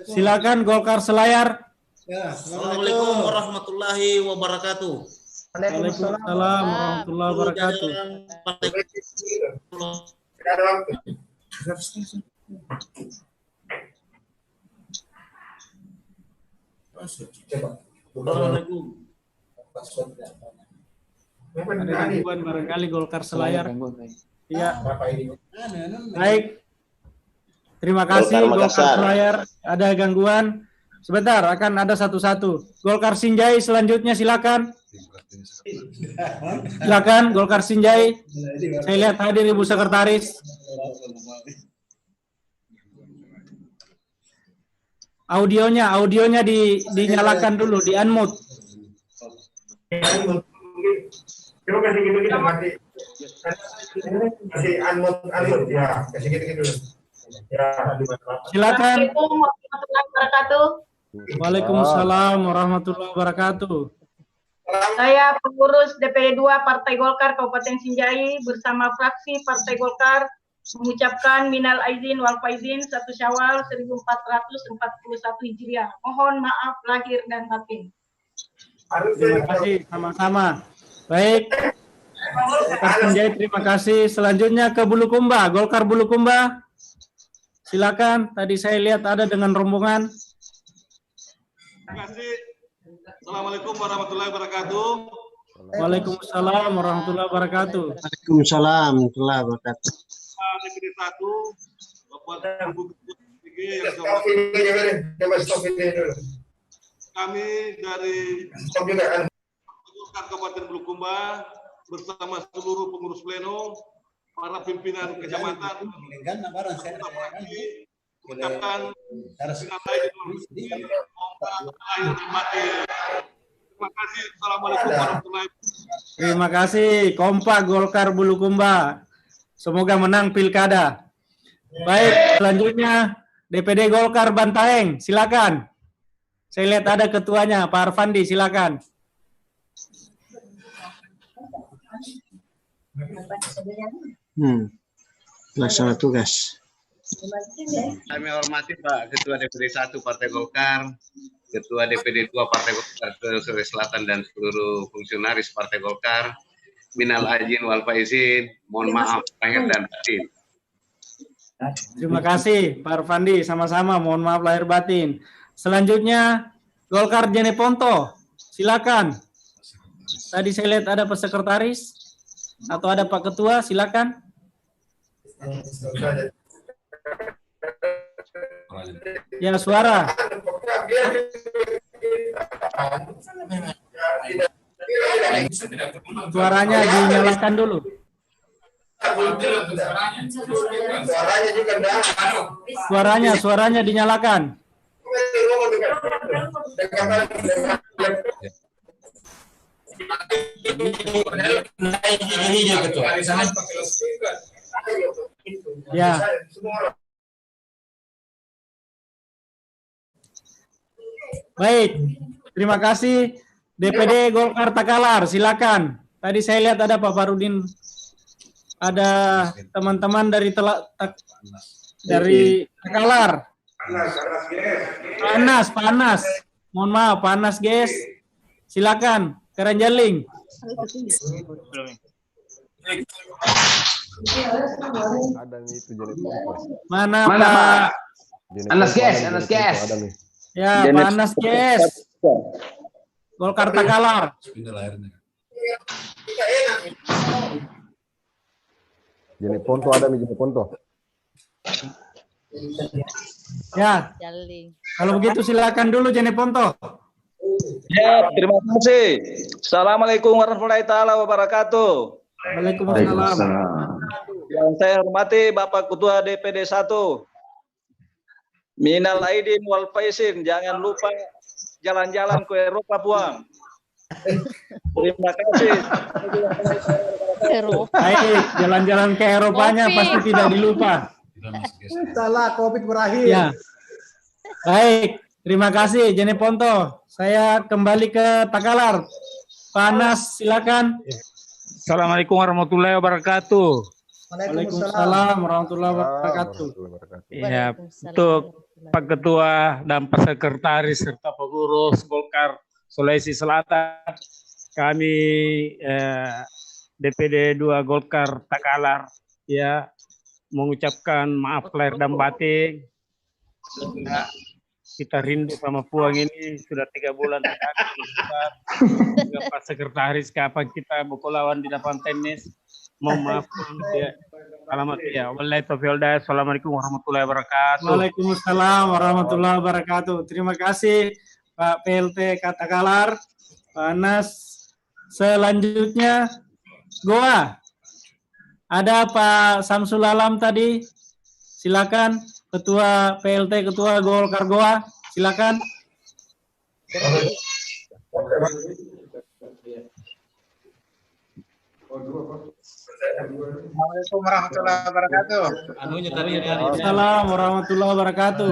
[SPEAKER 3] Silakan Golkar Selayar.
[SPEAKER 15] Assalamualaikum warahmatullahi wabarakatuh.
[SPEAKER 3] Waalaikumsalam warahmatullahi wabarakatuh. Ada gangguan barangkali Golkar Selayar. Iya. Baik. Terima kasih Golkar Selayar. Ada gangguan. Sebentar, akan ada satu-satu. Golkar Sinjai selanjutnya silakan. Silakan Golkar Sinjai. Saya lihat hadir Ibu Sekretaris. Audionya dinyalakan dulu, di unmute.
[SPEAKER 6] Coba kasih gitu mati. Kasih unmute ya, kasih gitu dulu. Ya,
[SPEAKER 3] silakan.
[SPEAKER 8] Assalamualaikum warahmatullahi wabarakatuh.
[SPEAKER 3] Waalaikumsalam warahmatullahi wabarakatuh.
[SPEAKER 8] Saya pengurus DPD 2 Partai Golkar Kabupaten Sinjai bersama fraksi Partai Golkar mengucapkan minal aidin wal faizin 1 Syawal 1441 Hijriah. Mohon maaf lahir dan batin.
[SPEAKER 3] Terima kasih, sama-sama. Baik. Golkar Sinjai, terima kasih. Selanjutnya ke Bulukumba, Golkar Bulukumba. Silakan, tadi saya lihat ada dengan rombongan.
[SPEAKER 6] Terima kasih. Assalamualaikum warahmatullahi wabarakatuh.
[SPEAKER 3] Waalaikumsalam warahmatullahi wabarakatuh.
[SPEAKER 15] Waalaikumsalam warahmatullahi wabarakatuh.
[SPEAKER 6] DPD 1, Bapak Ibu Ketua DPD yang saya hormati. Kami dari Kabupaten Bulukumba bersama seluruh pengurus pleno, para pimpinan kecamatan, mengucapkan Terima kasih. Assalamualaikum warahmatullahi wabarakatuh.
[SPEAKER 3] Terima kasih, kompak Golkar Bulukumba. Semoga menang pilkada. Baik, selanjutnya DPD Golkar Bantaeng, silakan. Saya lihat ada ketuanya, Pak Arfandi, silakan.
[SPEAKER 15] Pelaksana tugas.
[SPEAKER 12] Kami hormati Pak Ketua DPD 1 Partai Golkar, Ketua DPD 2 Partai Golkar Sulawesi Selatan dan seluruh fungsionaris Partai Golkar. Minal aidin wal faizin, mohon maaf lahir dan batin.
[SPEAKER 3] Terima kasih Pak Arfandi, sama-sama mohon maaf lahir batin. Selanjutnya Golkar Jeneponto, silakan. Tadi saya lihat ada Pak Sekretaris atau ada Pak Ketua, silakan. Ya, suara. Suaranya dinyalakan dulu. Suaranya dinyalakan. Ya. Baik, terima kasih. DPD Golkar Takalar, silakan. Tadi saya lihat ada Pak Farudin, ada teman-teman dari Takalar. Panas. Mohon maaf, Panas, guys. Silakan, Keranjaling.
[SPEAKER 2] Ada nih itu jadi kompas.
[SPEAKER 3] Mana Pak?
[SPEAKER 2] Anas guys.
[SPEAKER 3] Ya, Pak Anas, guys. Golkar Takalar.
[SPEAKER 2] Jeneponto ada nih, Jeneponto.
[SPEAKER 3] Ya. Kalau begitu silakan dulu Jeneponto.
[SPEAKER 17] Ya, terima kasih. Assalamualaikum warahmatullahi taala wabarakatuh.
[SPEAKER 3] Waalaikumsalam.
[SPEAKER 17] Yang saya hormati Bapak Ketua DPD 1. Minal aidin wal faizin, jangan lupa jalan-jalan ke Eropa, Buang. Terima kasih.
[SPEAKER 3] Baik, jalan-jalan ke Eropanya pasti tidak dilupa.
[SPEAKER 4] Salah, COVID berakhir.
[SPEAKER 3] Ya. Baik, terima kasih Jeneponto. Saya kembali ke Takalar. Panas, silakan.
[SPEAKER 18] Assalamualaikum warahmatullahi wabarakatuh.
[SPEAKER 3] Waalaikumsalam warahmatullahi wabarakatuh.
[SPEAKER 18] Ya, untuk Pak Ketua dan Pak Sekretaris serta pengurus Golkar Sulawesi Selatan, kami DPD 2 Golkar Takalar ya mengucapkan maaf lahir dan batin. Kita rindu sama Puang ini sudah 3 bulan Pak Sekretaris, kapan kita lawan di lapangan tenis. Mohon maaf ya. Selamat ya. Assalamualaikum warahmatullahi wabarakatuh.
[SPEAKER 3] Waalaikumsalam warahmatullahi wabarakatuh. Terima kasih Pak PLT Takalar, Pak Anas. Selanjutnya Goa. Ada Pak Samsul Alam tadi. Silakan Ketua PLT, Ketua Golkar Goa. Silakan.
[SPEAKER 19] Assalamualaikum warahmatullahi wabarakatuh.
[SPEAKER 3] Assalamualaikum warahmatullahi wabarakatuh.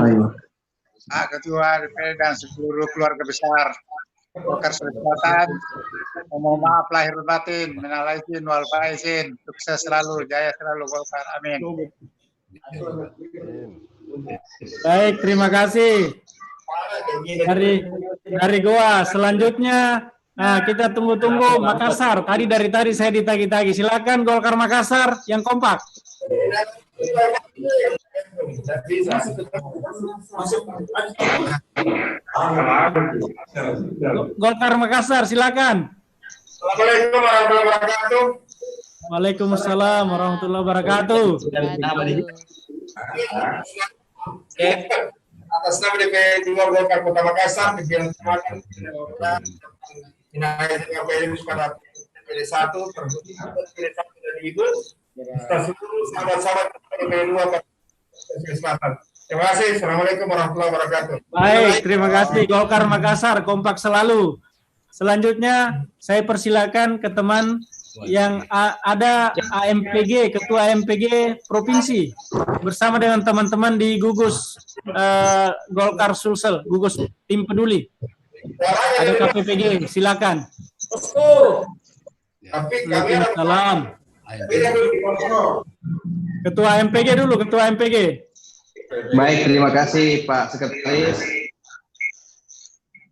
[SPEAKER 19] Ketua DPD dan seluruh keluarga besar Golkar Sulawesi Selatan, mohon maaf lahir batin, minal aidin wal faizin, sukses selalu, jaya selalu Golkar, amin.
[SPEAKER 3] Baik, terima kasih dari Goa. Selanjutnya, nah kita tunggu-tunggu Makassar. Dari tadi saya ditagi-tagi. Silakan Golkar Makassar yang kompak. Golkar Makassar, silakan.
[SPEAKER 6] Assalamualaikum warahmatullahi wabarakatuh.
[SPEAKER 3] Waalaikumsalam warahmatullahi wabarakatuh.
[SPEAKER 6] Atas nama DPD 2 Golkar Kota Makassar, kepada DPD 1, terbukti dari Ibu, seluruh sahabat-sahabat DPD 2 Sulawesi Selatan. Terima kasih. Assalamualaikum warahmatullahi wabarakatuh.
[SPEAKER 3] Baik, terima kasih Golkar Makassar, kompak selalu. Selanjutnya saya persilakan ke teman yang ada AMPG, Ketua AMPG Provinsi bersama dengan teman-teman di gugus Golkar Sulsel, gugus tim peduli. Ada KPPG, silakan. Waalaikumsalam. Ketua AMPG dulu, Ketua AMPG.
[SPEAKER 10] Baik, terima kasih Pak Sekretaris.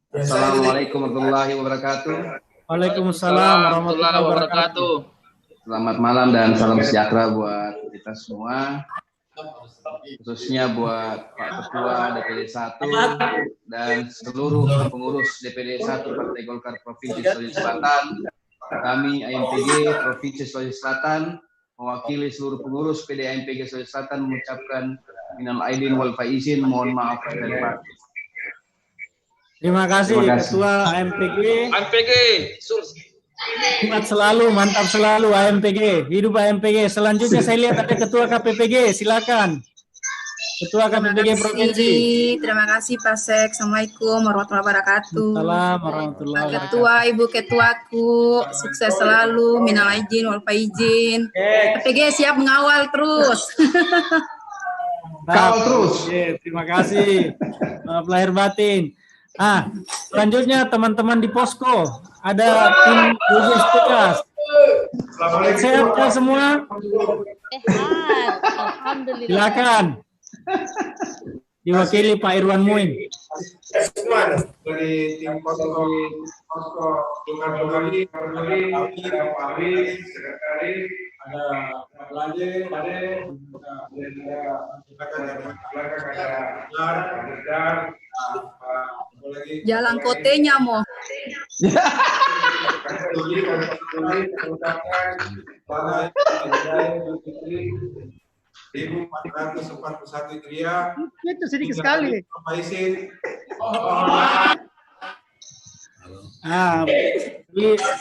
[SPEAKER 10] Assalamualaikum warahmatullahi wabarakatuh.
[SPEAKER 3] Waalaikumsalam warahmatullahi wabarakatuh.
[SPEAKER 10] Selamat malam dan salam sejahtera buat kita semua. Khususnya buat Pak Ketua DPD 1 dan seluruh pengurus DPD 1 Partai Golkar Provinsi Sulawesi Selatan. Kami AMPG Provinsi Sulawesi Selatan mewakili seluruh pengurus PD AMPG Sulawesi Selatan mengucapkan minal aidin wal faizin, mohon maaf dan batin.
[SPEAKER 3] Terima kasih Ketua AMPG.
[SPEAKER 17] AMPG.
[SPEAKER 3] Semangat selalu, mantap selalu AMPG. Hidup AMPG. Selanjutnya saya lihat ada Ketua KPPG. Silakan. Ketua KPPG Provinsi.
[SPEAKER 20] Terima kasih Pak Sek. Assalamualaikum warahmatullahi wabarakatuh.
[SPEAKER 3] Assalamualaikum warahmatullahi wabarakatuh.
[SPEAKER 20] Ketua, Ibu Ketuaku, sukses selalu. Minal aidin wal faizin. KPPG siap mengawal terus.
[SPEAKER 3] Kawal terus. Terima kasih. Maaf lahir batin. Selanjutnya teman-teman di posko, ada tim gugus tugas. Sehat ya semua?
[SPEAKER 21] Sehat, alhamdulillah.
[SPEAKER 3] Silakan. Diwakili Pak Irwan Muin.
[SPEAKER 6] Dari tim posko Tukar Peduli, ada Pak Ari, sekretaris, ada Pak Lanje, ada
[SPEAKER 20] Jalan kotenya mau.
[SPEAKER 6] Ibu 441 Hijriah.
[SPEAKER 22] Itu sedikit sekali.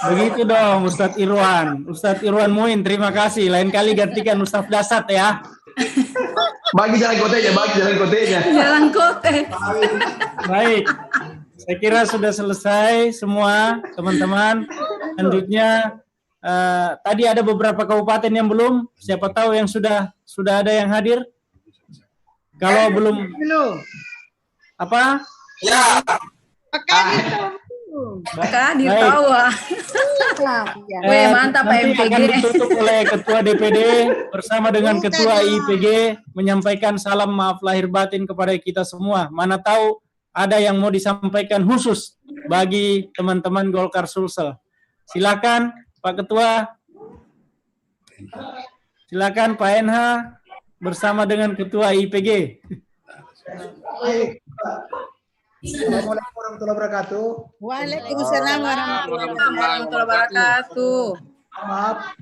[SPEAKER 3] Begitu dong Ustadz Irwan. Ustadz Irwan Muin, terima kasih. Lain kali gantikan Ustadz Dasat ya.
[SPEAKER 10] Bagi jalan kotenya,
[SPEAKER 20] Jalan kote.
[SPEAKER 3] Baik. Saya kira sudah selesai semua teman-teman. Selanjutnya tadi ada beberapa kabupaten yang belum. Siapa tahu yang sudah ada yang hadir? Kalau belum apa?
[SPEAKER 22] Ya.
[SPEAKER 20] Kak ditawa. Weh, mantap
[SPEAKER 3] nanti
[SPEAKER 20] AMPG.
[SPEAKER 3] akan ditutup oleh Ketua DPD bersama dengan Ketua IPG menyampaikan salam maaf lahir batin kepada kita semua. Mana tahu ada yang mau disampaikan khusus bagi teman-teman Golkar Sulsel. Silakan Pak Ketua. Silakan Pak NH bersama dengan Ketua IPG.
[SPEAKER 4] Assalamualaikum warahmatullahi wabarakatuh.
[SPEAKER 20] Waalaikumsalam warahmatullahi wabarakatuh.
[SPEAKER 4] Maaf,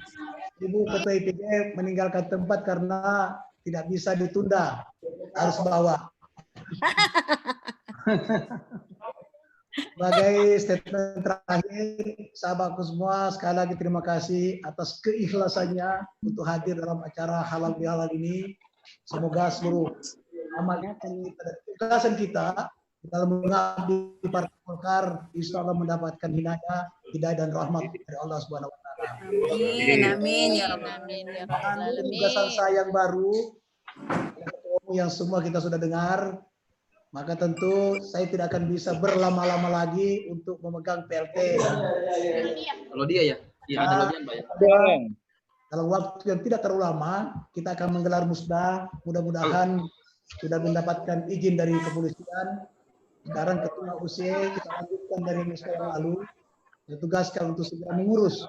[SPEAKER 4] Ibu Ketua IPG meninggalkan tempat karena tidak bisa ditunda, harus bawa. Sebagai statement terakhir, sahabatku semua, sekali lagi terima kasih atas keikhlasannya untuk hadir dalam acara halal bihalal ini. Semoga seluruh amal keikhlasan kita dalam mengabdi di Partai Golkar, insya Allah mendapatkan hidayah dan rahmat dari Allah Subhanahu Wa Taala.
[SPEAKER 20] Amin, ya Rabbal
[SPEAKER 4] Tugasan saya yang baru, yang semua kita sudah dengar, maka tentu saya tidak akan bisa berlama-lama lagi untuk memegang PLT.
[SPEAKER 17] Kalau dia ya, ada lebihan Pak ya.
[SPEAKER 4] Dalam waktu yang tidak terlalu lama, kita akan menggelar musda. Mudah-mudahan sudah mendapatkan izin dari kepolisian. Sekarang Ketua UC kita lanjutkan dari musda yang lalu. Ditugaskan untuk segera mengurus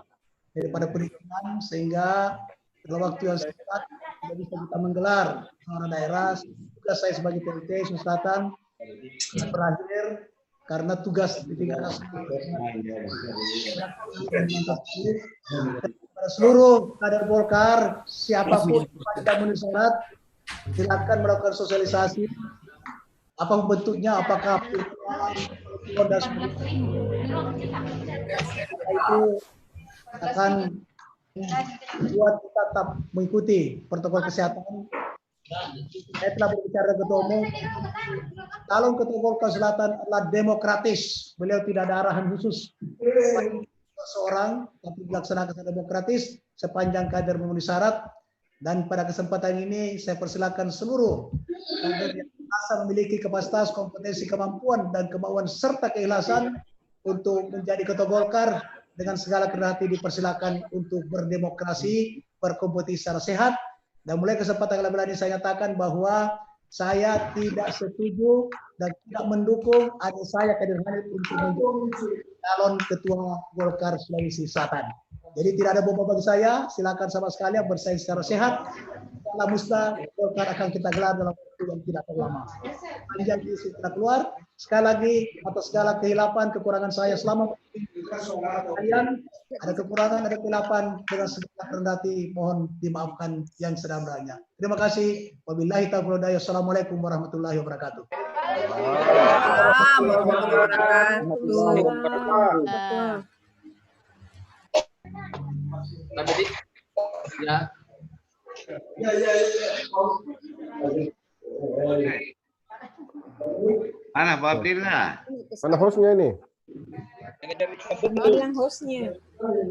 [SPEAKER 4] daripada perizinan sehingga dalam waktu yang singkat tidak bisa kita menggelar suara daerah. Tugas saya sebagai PLT Sulawesi Selatan berakhir karena tugas di tingkat nasional. Seluruh kader Golkar, siapapun yang memenuhi syarat, silakan melakukan sosialisasi. Apa bentuknya? Apakah dan itu akan buat kita tetap mengikuti protokol kesehatan Saya telah berbicara dengan Ketua Umum. Calon Ketua Golkar Selatan adalah demokratis. Beliau tidak ada arahan khusus seorang, tapi dilaksanakan secara demokratis sepanjang kader memenuhi syarat. Dan pada kesempatan ini saya persilakan seluruh kader yang merasa memiliki kapasitas, kompetensi, kemampuan, dan kemauan serta keikhlasan untuk menjadi Ketua Golkar dengan segala kerendahan hati dipersilakan untuk berdemokrasi, berkompetisi secara sehat. Dan mulai kesempatan kali ini saya nyatakan bahwa saya tidak setuju dan tidak mendukung adik saya Kadir Hanif untuk menjadi calon Ketua Golkar Sulawesi Selatan. Jadi tidak ada bom bagi saya, silakan sama sekalian bersaing secara sehat. Kalau Musta Golkar akan kita gelar dalam waktu yang tidak terlalu lama. Panjang isi kita keluar. Sekali lagi atas segala kehilapan, kekurangan saya selama kalian ada kekurangan, ada kehilapan dengan segala rendah hati, mohon dimaafkan yang sedang-sedangnya. Terima kasih. Wabillahi taufiq wal hidayah. Assalamualaikum warahmatullahi wabarakatuh.
[SPEAKER 1] Mana Pak Abdillah?
[SPEAKER 2] Mana hostnya ini?
[SPEAKER 21] Bilang hostnya.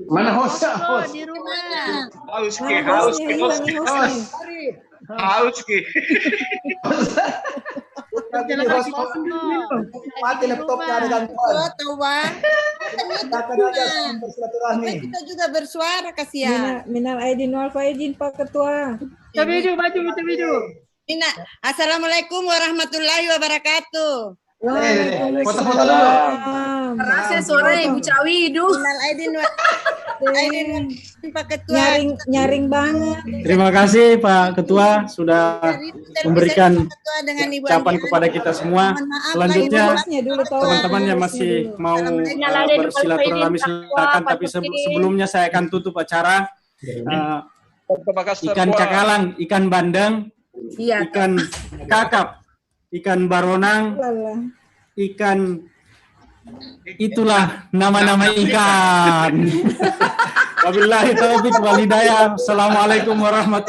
[SPEAKER 2] Mana hostnya?
[SPEAKER 21] Oh, di rumah.
[SPEAKER 1] Haus ki.
[SPEAKER 4] Mati laptopnya ada gangguan.
[SPEAKER 21] Tahu Bang. Kita juga bersuara kasihan.
[SPEAKER 22] Minal aidin wal faizin Pak Ketua.
[SPEAKER 21] Video. Mina, Assalamualaikum warahmatullahi wabarakatuh.
[SPEAKER 22] Foto-foto dulu.
[SPEAKER 20] Rasa suara Ibu Cawi itu.
[SPEAKER 21] Minal aidin Pak Ketua.
[SPEAKER 22] Nyaring banget.
[SPEAKER 3] Terima kasih Pak Ketua sudah memberikan ucapan kepada kita semua. Selanjutnya teman-teman yang masih mau bersilaturahmi silakan, tapi sebelumnya saya akan tutup acara. Ikan cakalang, ikan bandeng, ikan kakap, ikan baronang, ikan, itulah nama-nama ikan. Wabillahi taufiq wal hidayah. Assalamualaikum warahmatullahi wabarakatuh.